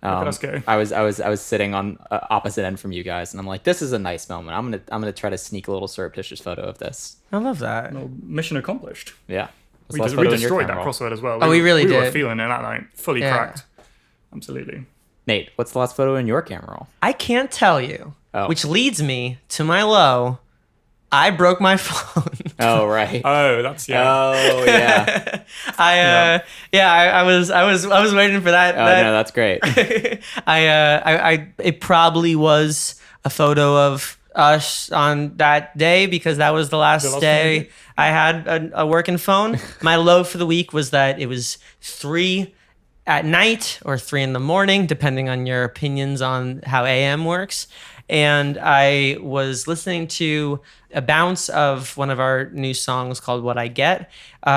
Look at us go. I was sitting on opposite end from you guys, and I'm like, this is a nice moment. I'm gonna try to sneak a little surreptitious photo of this. I love that. Well, mission accomplished. Yeah. We destroyed that crossword as well. We really did. We were feeling it that night. Fully cracked. Absolutely. Nate, what's the last photo in your camera roll? I can't tell you, which leads me to my low. I broke my phone. Oh, right. Oh, that's Oh, yeah. I was waiting for that. Oh, no, that's great. It probably was a photo of us on that day because that was the last day I had a working phone. My low for the week was that it was 3 at night or 3 in the morning, depending on your opinions on how AM works. And I was listening to a bounce of one of our new songs called What I Get,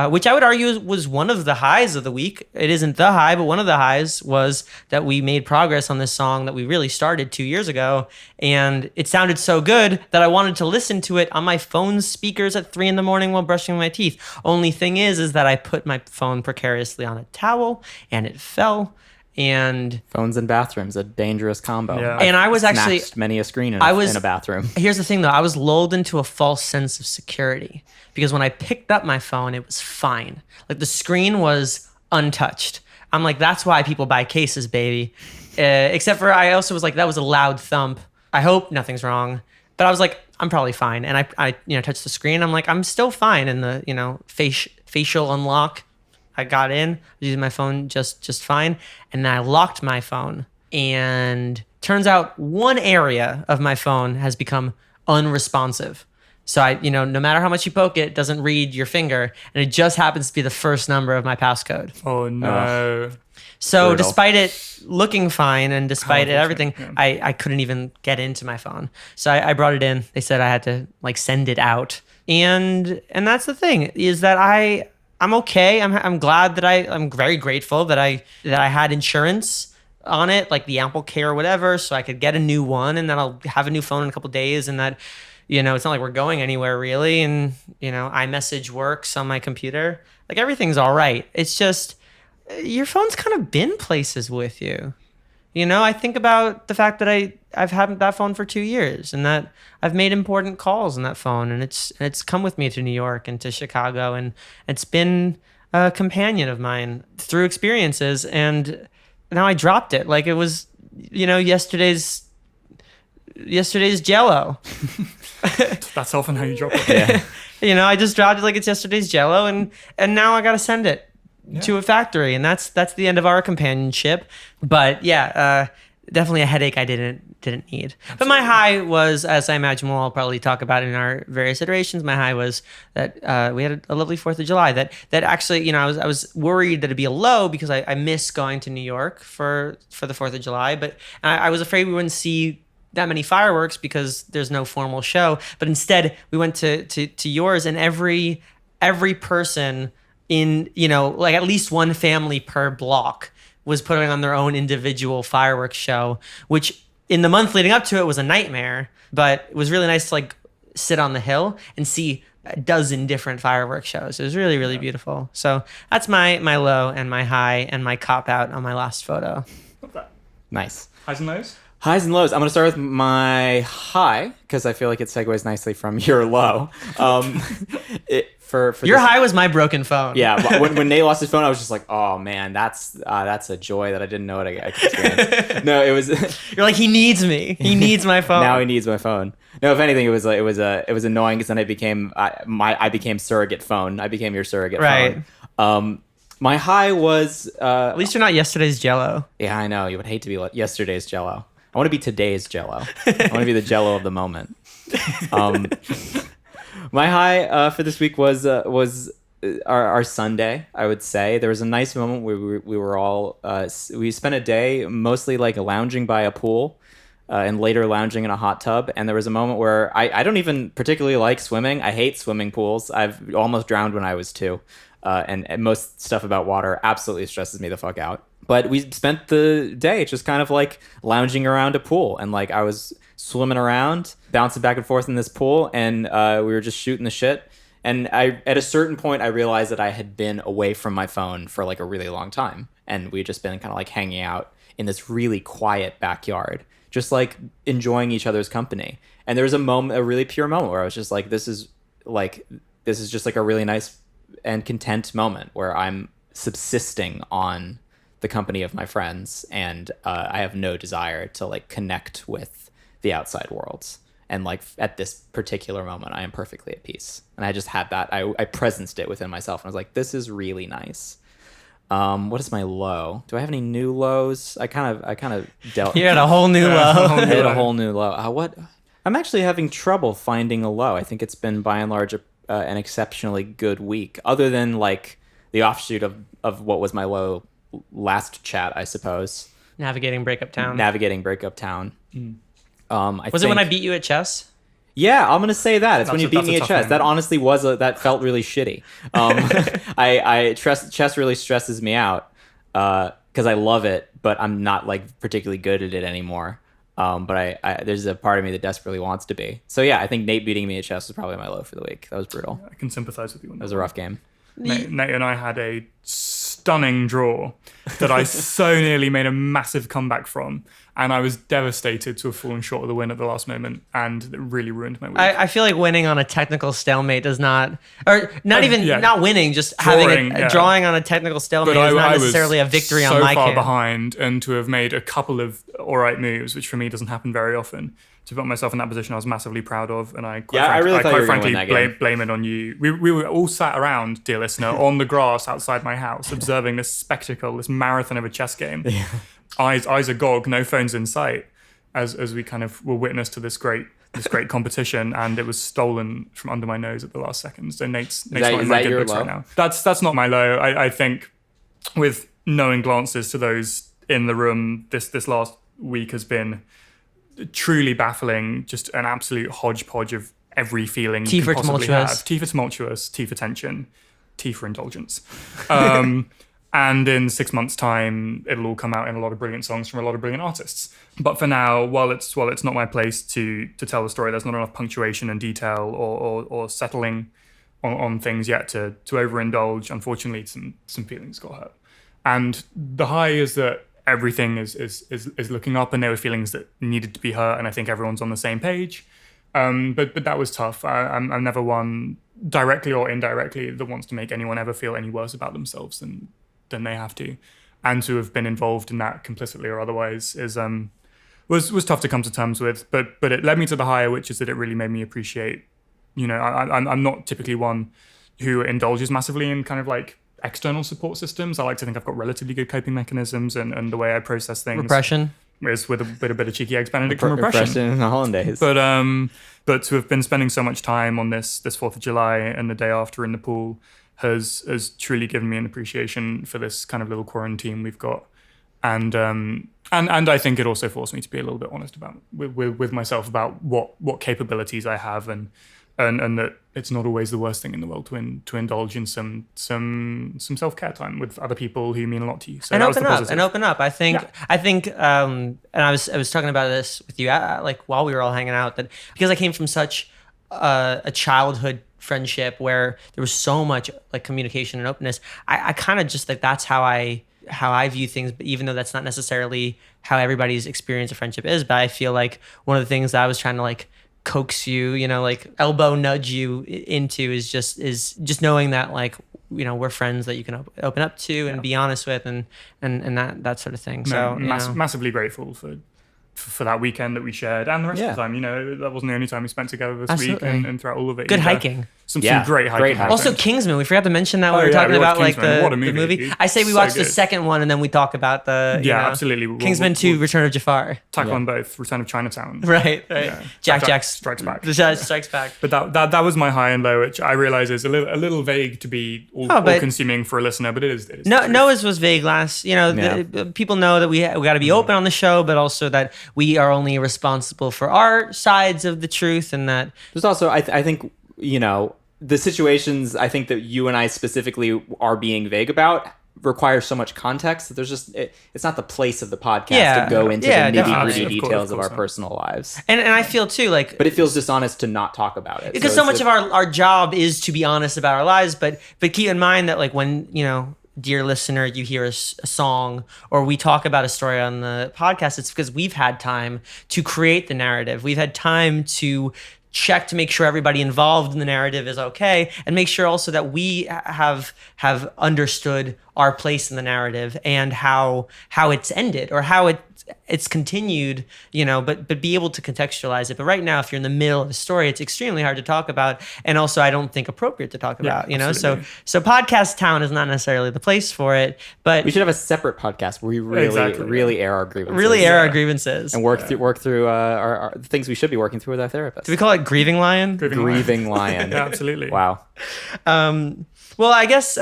which I would argue was one of the highs of the week. It isn't the high, but one of the highs was that we made progress on this song that we really started 2 years ago. And it sounded so good that I wanted to listen to it on my phone's speakers at 3 in the morning while brushing my teeth. Only thing is that I put my phone precariously on a towel and it fell. And phones in bathrooms, a dangerous combo. Yeah. And I was actually smashed many a screen in a bathroom. Here's the thing though, I was lulled into a false sense of security because when I picked up my phone, it was fine. Like the screen was untouched. I'm like, that's why people buy cases, baby. Except for I also was like, that was a loud thump. I hope nothing's wrong. But I was like, I'm probably fine. And I touched the screen. I'm like, I'm still fine. And the facial unlock. I got in, I was using my phone just fine, and then I locked my phone. And turns out one area of my phone has become unresponsive. So no matter how much you poke it doesn't read your finger, and it just happens to be the first number of my passcode. Oh no. So Brutal. Despite it looking fine and despite everything, I couldn't even get into my phone. So I brought it in. They said I had to send it out. And that's the thing is that I'm okay. I'm glad that I'm very grateful that I had insurance on it, like the Apple Care or whatever, so I could get a new one, and then I'll have a new phone in a couple of days, and that it's not like we're going anywhere really. And, iMessage works on my computer. Like everything's all right. It's just your phone's kind of been places with you. I think about the fact that I've had that phone for 2 years and that I've made important calls on that phone, and it's come with me to New York and to Chicago, and it's been a companion of mine through experiences. And now I dropped it like it was, yesterday's Jello. That's often how you drop it. Yeah. I just dropped it like it's yesterday's Jello, and now I got to send it to a factory, and that's the end of our companionship. But definitely a headache I didn't need. Absolutely. But my high was, as I imagine we'll all probably talk about in our various iterations, my high was that we had a lovely 4th of July. That actually, I was worried that it'd be a low because I miss going to New York for the 4th of July, but I was afraid we wouldn't see that many fireworks because there's no formal show. But instead, we went to yours, and every person in, like at least one family per block was putting on their own individual fireworks show, which in the month leading up to it was a nightmare, but it was really nice to like sit on the hill and see a dozen different fireworks shows. It was really, really beautiful. So that's my low and my high and my cop out on my last photo. Nice. Highs and lows? Highs and lows. I'm going to start with my high because I feel like it segues nicely from your low. For your this, high was my broken phone. Yeah, when Nate lost his phone, I was just like, oh man, that's a joy that I didn't know what I could experience. No, it was. You're like, he needs me. He needs my phone. Now he needs my phone. No, if anything, it was annoying because then I became surrogate phone. I became your surrogate phone. My high was at least you're not yesterday's Jello. Yeah, I know. You would hate to be yesterday's Jello. I want to be today's Jello. I want to be the Jello of the moment. My high for this week was our Sunday. I would say there was a nice moment where we were all we spent a day mostly like lounging by a pool, and later lounging in a hot tub. And there was a moment where I don't even particularly like swimming. I hate swimming pools. I've almost drowned when I was 2, and most stuff about water absolutely stresses me the fuck out. But we spent the day just kind of like lounging around a pool, and like I was swimming around, bouncing back and forth in this pool, and we were just shooting the shit. And at a certain point, I realized that I had been away from my phone for like a really long time, and we'd just been kind of like hanging out in this really quiet backyard, just like enjoying each other's company. And there was a really pure moment where I was just like, this is just like a really nice and content moment where I'm subsisting on the company of my friends, and I have no desire to like connect with the outside worlds. And like at this particular moment, I am perfectly at peace. And I just had that. I presenced it within myself, and I was like, this is really nice. What is my low? Do I have any new lows? I kind of dealt. You had a whole new low. I had a whole new low. What? I'm actually having trouble finding a low. I think it's been by and large an exceptionally good week, other than like the offshoot of what was my low last chat, I suppose. Navigating Breakup Town. Was it when I beat you at chess? Yeah, I'm gonna say that. It's when you beat me at chess. That honestly that felt really shitty. Chess really stresses me out because I love it, but I'm not like particularly good at it anymore. But I there's a part of me that desperately wants to be. So yeah, I think Nate beating me at chess was probably my low for the week. That was brutal. I can sympathize with you on that. It was a rough game. Nate and I had a stunning draw that I so nearly made a massive comeback from, and I was devastated to have fallen short of the win at the last moment, and it really ruined my week. I feel like winning on a technical stalemate does not, or not even not winning, just drawing on a technical stalemate is not necessarily a victory on my so far camp. Behind, and to have made a couple of alright moves, which for me doesn't happen very often. To put myself in that position, I was massively proud of, and I quite frankly blame it on you. We were all sat around, dear listener, on the grass outside my house, observing this spectacle, this marathon of a chess game. Yeah. Eyes agog, no phones in sight, as we kind of were witness to this great competition, and it was stolen from under my nose at the last second. So Nate's not in my good books right now. That's not my low. I think with knowing glances to those in the room, this last week has been truly baffling, just an absolute hodgepodge of every feeling you can possibly have. T for tumultuous, T for tension, T for indulgence. And in 6 months' time, it'll all come out in a lot of brilliant songs from a lot of brilliant artists. But for now, while it's not my place to tell the story, there's not enough punctuation and detail or settling on things yet to overindulge. Unfortunately, some feelings got hurt. And the high is that everything is looking up, and there were feelings that needed to be hurt, and I think everyone's on the same page. But that was tough. I'm never one, directly or indirectly, that wants to make anyone ever feel any worse about themselves than they have to. And to have been involved in that complicitly or otherwise was tough to come to terms with. But it led me to the higher, which is that it really made me appreciate, I'm not typically one who indulges massively in kind of like external support systems. I like to think I've got relatively good coping mechanisms, and the way I process things. Repression. Is with a bit of cheeky eggs Benedict from Repression. In the hollandaise. But to have been spending so much time on this 4th of July and the day after in the pool has truly given me an appreciation for this kind of little quarantine we've got. And I think it also forced me to be a little bit honest about with myself about what capabilities I have, and that it's not always the worst thing in the world to indulge in some self-care time with other people who mean a lot to you. So and open up. I think, and I was talking about this with you like while we were all hanging out, that because I came from such a childhood friendship where there was so much like communication and openness, I kind of just like that's how I view things, but even though that's not necessarily how everybody's experience of friendship is. But I feel like one of the things that I was trying to like coax you, like elbow nudge you into is just knowing that like, we're friends that you can open up to and be honest with and that sort of thing. So massively grateful for that weekend that we shared and the rest of the time. That wasn't the only time we spent together this week and throughout all of it. Good hiking. Some great hiking. Also Kingsman, we forgot to mention that when we were talking about like the movie. I say we watched the second one and then we talk about the absolutely. Kingsman 2, Return of Jafar. Tackle on both. Return of Chinatown. Right. Yeah. Jack Strikes Back. Strikes Back. But that was my high and low, which I realize is a little vague to be all consuming for a listener, but it is. Noah's was vague last. People know that we got to be open on the show, but also that we are only responsible for our sides of the truth, and that there's also I think the situations I think that you and I specifically are being vague about require so much context that there's just it's not the place of the podcast to go into the nitty-gritty details of our personal lives. And I feel too like, but it feels dishonest to not talk about it because so much of our job is to be honest about our lives. But keep in mind that like when dear listener, you hear a song or we talk about a story on the podcast, it's because we've had time to create the narrative. We've had time to check to make sure everybody involved in the narrative is okay, and make sure also that we have understood our place in the narrative and how it's ended or how it's continued, but be able to contextualize it. But right now, if you're in the middle of a story, it's extremely hard to talk about, and also I don't think appropriate to talk about. Absolutely. So podcast town is not necessarily the place for it. But we should have a separate podcast where we really air our grievances, and work through our the things we should be working through with our therapist. Do we call it grieving lion? Grieving lion. Yeah, absolutely. Wow. Well, I guess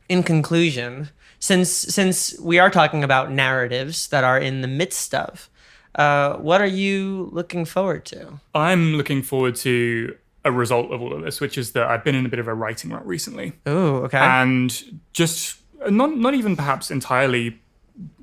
in conclusion, since we are talking about narratives that are in the midst of, what are you looking forward to? I'm looking forward to a result of all of this, which is that I've been in a bit of a writing rut recently. Oh, okay. And just not even perhaps entirely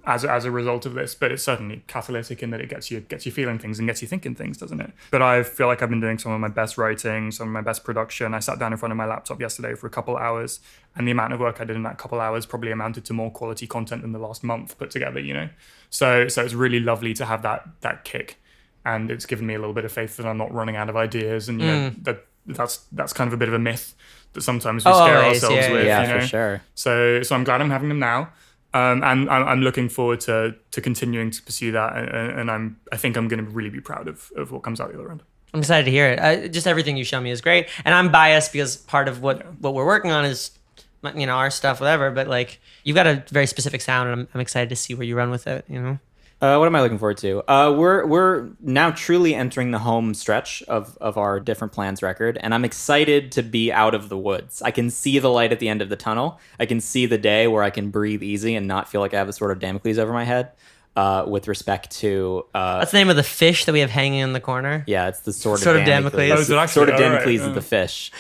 as a result of this, but it's certainly catalytic in that it gets you feeling things and gets you thinking things, doesn't it? But I feel like I've been doing some of my best writing, some of my best production. I sat down in front of my laptop yesterday for a couple hours, and the amount of work I did in that couple hours probably amounted to more quality content than the last month put together, So it's really lovely to have that kick, and it's given me a little bit of faith that I'm not running out of ideas, and that's kind of a bit of a myth that sometimes we scare ourselves with. Yeah, for sure. So I'm glad I'm having them now. And I'm looking forward to continuing to pursue that, and I think I'm going to really be proud of what comes out the other end. I'm excited to hear it. Just everything you show me is great, and I'm biased because part of what we're working on is, our stuff, whatever. But like, you've got a very specific sound, and I'm excited to see where you run with it. What am I looking forward to? We're now truly entering the home stretch of our Different Plans record, and I'm excited to be out of the woods. I can see the light at the end of the tunnel. I can see the day where I can breathe easy and not feel like I have a sort of Damocles over my head with respect to... That's the name of the fish that we have hanging in the corner? Yeah, it's the sword of Damocles. Oh, is it actually? Sword of Damocles is the fish,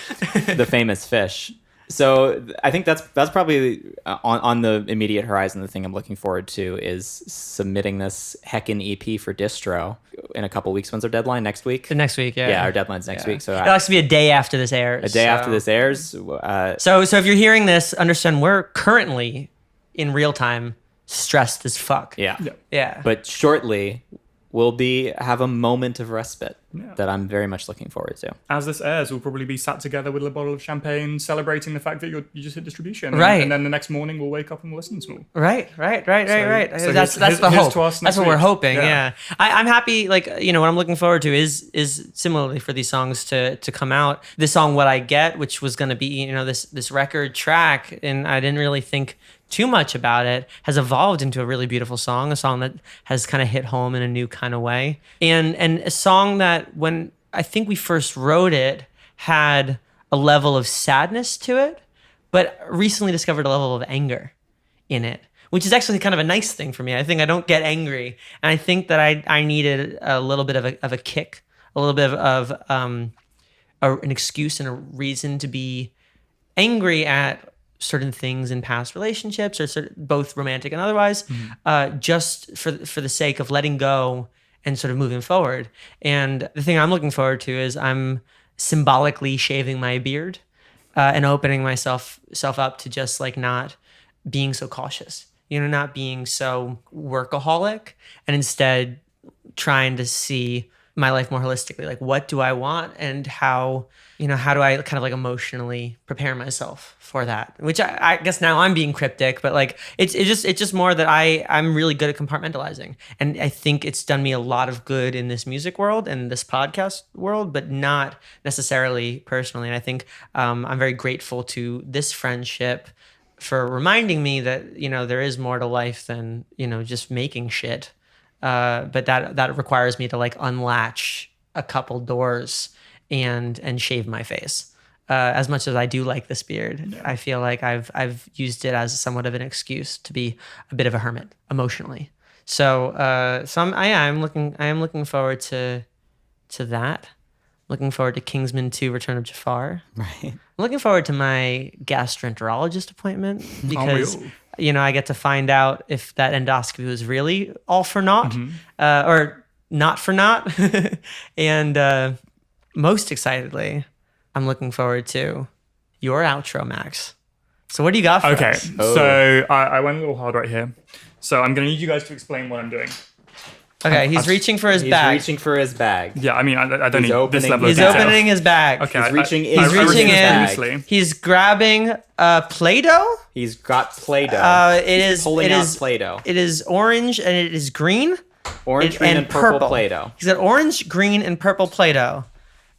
the famous fish. So I think that's probably on the immediate horizon. The thing I'm looking forward to is submitting this heckin' EP for distro in a couple weeks. When's our deadline? Next week? The next week, yeah. Yeah, our deadline's next week. So it has to be a day after this airs. a day after this airs. So if you're hearing this, understand we're currently in real time stressed as fuck. Yeah. But shortly we'll have a moment of respite that I'm very much looking forward to. As this airs, we'll probably be sat together with a bottle of champagne, celebrating the fact that you just hit distribution. Right. And then the next morning we'll wake up and we'll listen to them. Right. So That's the hope. That's what we're hoping. Yeah. I'm happy. Like, what I'm looking forward to is similarly for these songs to come out. This song, What I Get, which was going to be, this record track, and I didn't really think too much about it, has evolved into a really beautiful song, a song that has kind of hit home in a new kind of way. And a song that when I think we first wrote it had a level of sadness to it, but recently discovered a level of anger in it, which is actually kind of a nice thing for me. I think I don't get angry. And I think that I needed a little bit of a kick, a little bit of an excuse and a reason to be angry at certain things in past relationships, or both romantic and otherwise, just for the sake of letting go and sort of moving forward. And the thing I'm looking forward to is I'm symbolically shaving my beard and opening myself up to just like not being so cautious, not being so workaholic, and instead trying to see my life more holistically. Like, what do I want, and how do I kind of like emotionally prepare myself for that? Which I guess now I'm being cryptic, but like it's just more that I'm really good at compartmentalizing, and I think it's done me a lot of good in this music world and this podcast world, but not necessarily personally. And I think I'm very grateful to this friendship for reminding me that there is more to life than just making shit. But that requires me to like unlatch a couple doors and shave my face. As much as I do like this beard, I feel like I've used it as somewhat of an excuse to be a bit of a hermit emotionally. So I am looking forward to that. Looking forward to Kingsman 2: Return of Jafar. Right. I'm looking forward to my gastroenterologist appointment because I get to find out if that endoscopy was really all for naught, or not for naught. And most excitedly, I'm looking forward to your outro, Max. So what do you got for us? So I went a little hard right here. So I'm going to need you guys to explain what I'm doing. Okay, he's reaching for his bag. He's reaching for his bag. Yeah, I mean, I don't need this level of He's detail. opening his bag. Okay, He's reaching in. He's reaching in. Famously. He's grabbing Play-Doh. He's got Play-Doh. He's pulling out Play-Doh. It is orange and it is green. Orange, green, and purple Play-Doh. He's got orange, green, and purple Play-Doh.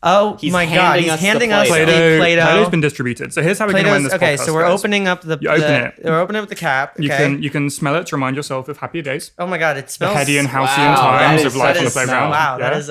Oh my God! He's handing us the Play-Doh. Play-Doh. Play-Doh's been distributed. So here's how we're going to win this podcast. Okay, so we're guys. opening up the. You open it. We're opening up the cap. Okay. You can smell it to remind yourself of happier days. Oh my God! It The smells. heady and halcyon Wow, times that of is life on the such a playground. Wow, Yeah? that is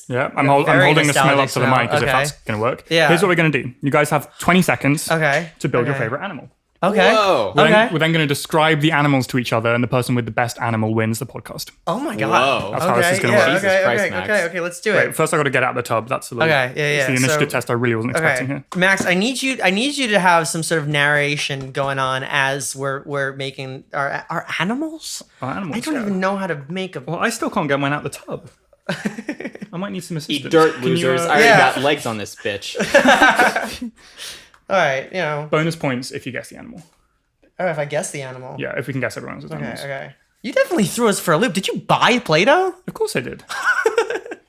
I'm very holding the smell up nostalgic to the mic as if Okay. that's going to work. Yeah. Here's what we're going to do. You guys have 20 seconds Okay. to build your Okay. favorite animal. Okay. Whoa. We're Okay. then going to describe the animals to each other, and the person with the best animal wins the podcast. Oh my God. Whoa. That's how this is gonna work. Jesus Christ, Max. Okay. Let's do Wait, it. first I got to get out of the tub. That's a little. Okay, yeah. It's the initiative So- test I really wasn't expecting Okay, here. Max, I need you to have some sort of narration going on as we're making our animals. Our animals, I don't yeah. even know how to make a. Well, I still can't get mine out of the tub. I might need some assistance. Eat dirt, Can you, losers. I Yeah. already got legs on this bitch. All right, bonus points if you guess the animal. Or if I guess the animal. Yeah, if we can guess everyone else's animals. Okay. You definitely threw us for a loop. Did you buy Play-Doh? Of course I did.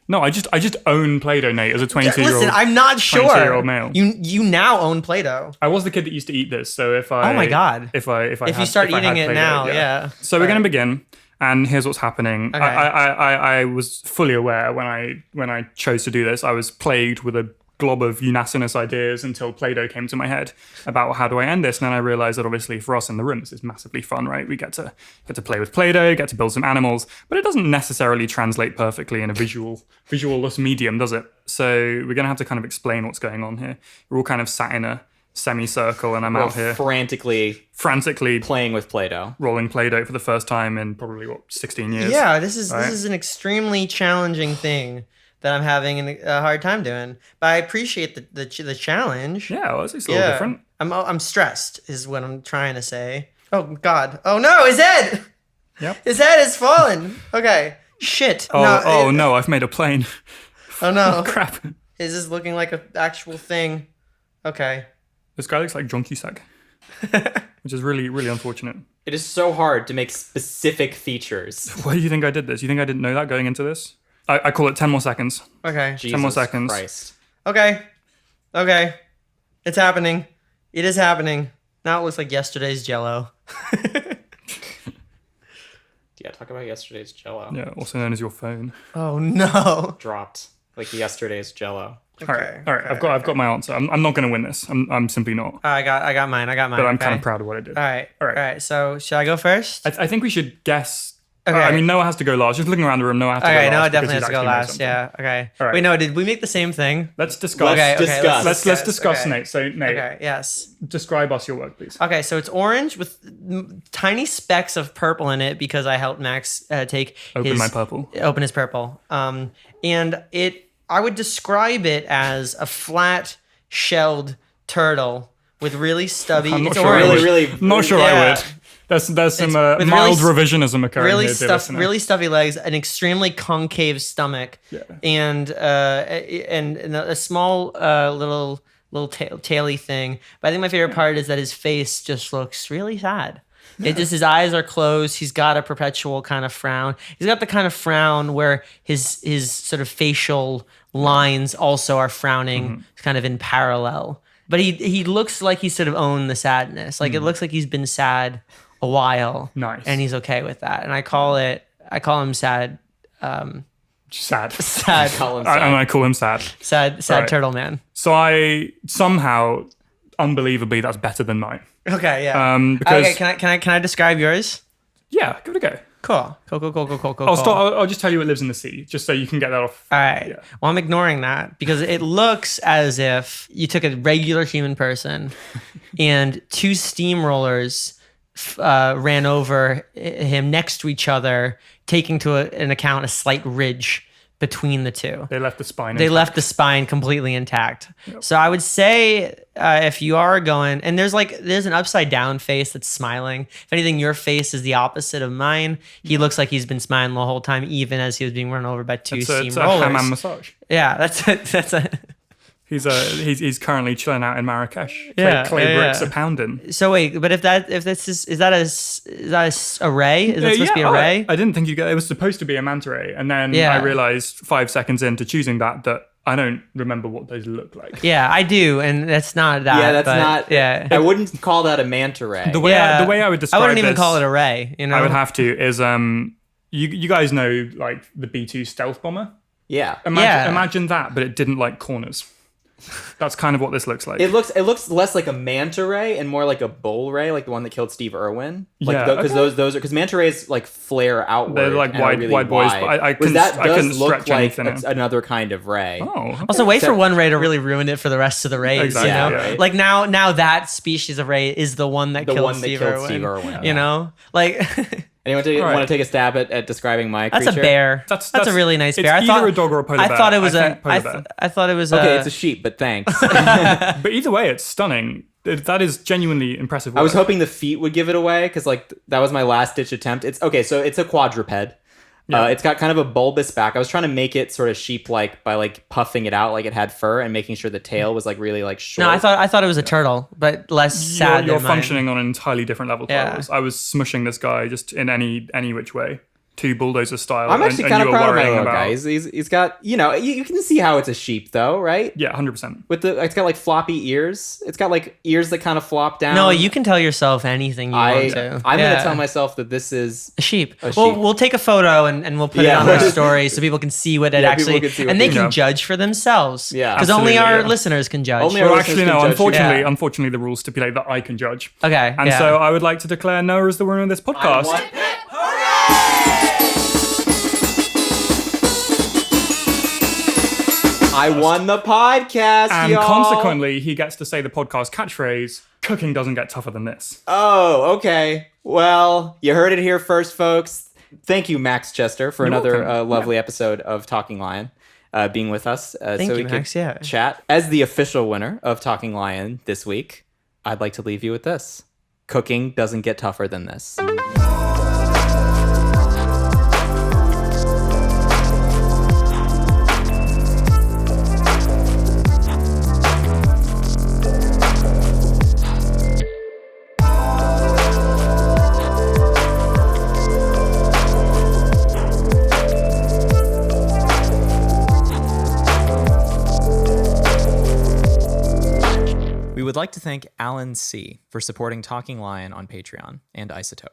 No, I just own Play-Doh, Nate, as a 22-year-old. Listen, I'm not sure. 22-year-old male. You now own Play-Doh. I was the kid that used to eat this, so if I Oh my God. if I If had, you start if I eating had it Play-Doh, now, yeah. So we're gonna begin, and here's what's happening. Okay. I was fully aware when I chose to do this. I was plagued with a glob of unanimous ideas until Play-Doh came to my head about how do I end this, and then I realized that obviously for us in the room this is massively fun, right? We get to play with Play-Doh, get to build some animals, but it doesn't necessarily translate perfectly in a visualless medium, does it? So we're gonna have to kind of explain what's going on here. We're all kind of sat in a semicircle, and I'm out here frantically playing with Play-Doh. rolling Play-Doh for the first time in probably 16 years. Yeah, this is Right. an extremely challenging thing that I'm having a hard time doing. But I appreciate the challenge. Yeah, well, it's a little different. I'm stressed is what I'm trying to say. Oh God. Oh no, his head. Yep. His head is fallen. Okay. Shit. No, I've made a plane. Oh no. Crap. Is this looking like an actual thing? Okay. This guy looks like John Cusack, which is really, really unfortunate. It is so hard to make specific features. Why do you think I did this? You think I didn't know that going into this? I call it 10 more seconds. Okay. Jesus 10 more seconds. Christ. Okay. It's happening. It is happening. Now it looks like yesterday's Jello. Yeah, talk about yesterday's Jello. Yeah, also known as your phone. Oh no. Dropped like yesterday's Jello. All right. I've got my answer. I'm not going to win this. I'm simply not. I got mine. But I'm kind of proud of what I did. All right. So should I go first? I think we should guess. Okay. I mean, Noah has to go last. Just looking around the room, Noah has to go last. Okay, Noah because definitely he's has to go actually knows last. something. Yeah. Okay. All right. Wait, no, did we make the same thing? Let's discuss. Okay. discuss. Let's discuss, Okay. Nate. So, Nate, Okay. Yes. describe us your work, please. Okay, so it's orange with tiny specks of purple in it because I helped Max Open my purple. Open his purple. And I would describe it as a flat shelled turtle with really stubby. I'm not it's sure. orange. Really, Not sure Yeah. I would. There's some with mild really revisionism occurring really here, dear listener. really stuffy legs, an extremely concave stomach, and a small little taily thing. But I think my favorite part is that his face just looks really sad. It just his eyes are closed. He's got a perpetual kind of frown. He's got the kind of frown where his sort of facial lines also are frowning, kind of in parallel. But he looks like he sort of owned the sadness. Like it looks like he's been sad a while. Nice. And he's okay with that. And I call him sad. Sad. Sad. Call him And sad. I call him sad. Sad Right. turtle man. So I somehow, unbelievably, that's better than mine. Okay, yeah. Because Okay, can I describe yours? yeah, give it a go. Cool. I'll just tell you it lives in the sea, just so you can get that off. All right. Yeah. Well, I'm ignoring that because it looks as if you took a regular human person and two steamrollers ran over him next to each other, taking an account a slight ridge between the two. They left the spine. They intact. left the spine completely intact. So I would say if you are going, and there's an upside down face that's smiling. If anything, your face is the opposite of mine. He looks like he's been smiling the whole time, even as he was being run over by two It's a steamrollers. hammam massage. Yeah, that's a. He's currently chilling out in Marrakesh. Yeah, clay yeah, bricks yeah. a pounding. So wait, but is that a ray? Is that supposed to be a ray? I didn't think you get. It was supposed to be a manta ray, and then Yeah. I realized 5 seconds into choosing that I don't remember what those look like. Yeah, I do, and that's not that. Yeah, that's but, not. Yeah, I wouldn't call that a manta ray. The way I would describe I wouldn't even this, call it a ray. You know, I would have to is you guys know like the B-2 stealth bomber. Yeah. Imagine that, but it didn't like corners. That's kind of what this looks like. It looks less like a manta ray and more like a bull ray, like the one that killed Steve Irwin. Like Yeah, because okay. those are because manta rays like flare outward. They're like and are wide really boys, but I Whereas couldn't- that I does couldn't look stretch like anything out. another kind of ray. Oh, okay. Also, wait for Except- one ray to really ruin it for the rest of the rays. Exactly, You know, yeah. like now that species of ray is the one that The killed one that Steve killed Irwin. Steve Irwin, You yeah. know, like Anyone All right. want to take a stab at describing my that's creature? a bear. That's a really nice it's bear. either a dog or a polar I bear. thought it was I a. think polar bear. I thought it was Okay, it's a sheep, but thanks. But either way, it's stunning. That is genuinely impressive work. I was hoping the feet would give it away because like that was my last ditch attempt. It's okay, so it's a quadruped. It's got kind of a bulbous back. I was trying to make it sort of sheep-like by like puffing it out like it had fur and making sure the tail was like really like short. No, I thought it was a turtle, but less sad. You're than mine. functioning on an entirely different level. Yeah. I was smushing this guy just in any which way. 2 bulldozer style. I'm actually and kind you of were proud of my worrying little guy. about- He's got you can see how it's a sheep though, right? Yeah, 100%. It's got like floppy ears. It's got like ears that kind of flop down. No, you can tell yourself anything you want to. I'm Yeah. gonna tell myself that this is A sheep. A Well, sheep. we'll take a photo and we'll put it Yeah. on our story so people can see what it Yeah, people actually, can see what and they they can know. judge for themselves. Yeah. because only Absolutely, our yeah. listeners can judge. Only our Well, listeners actually, can no. judge you. Unfortunately, Yeah. unfortunately, the rules stipulate that I can judge. Okay, And yeah. so I would like to declare Noah as the winner of this podcast. I won the podcast, And y'all. consequently, he gets to say the podcast catchphrase, cooking doesn't get tougher than this. Oh, okay. Well, you heard it here first, folks. Thank you, Max Chester, for another welcome. lovely episode of Talking Lion, being with us. Thank so you, we Max, could yeah. chat. As the official winner of Talking Lion this week, I'd like to leave you with this. Cooking doesn't get tougher than this. We would like to thank Alan C. for supporting Talking Lion on Patreon and Isotope.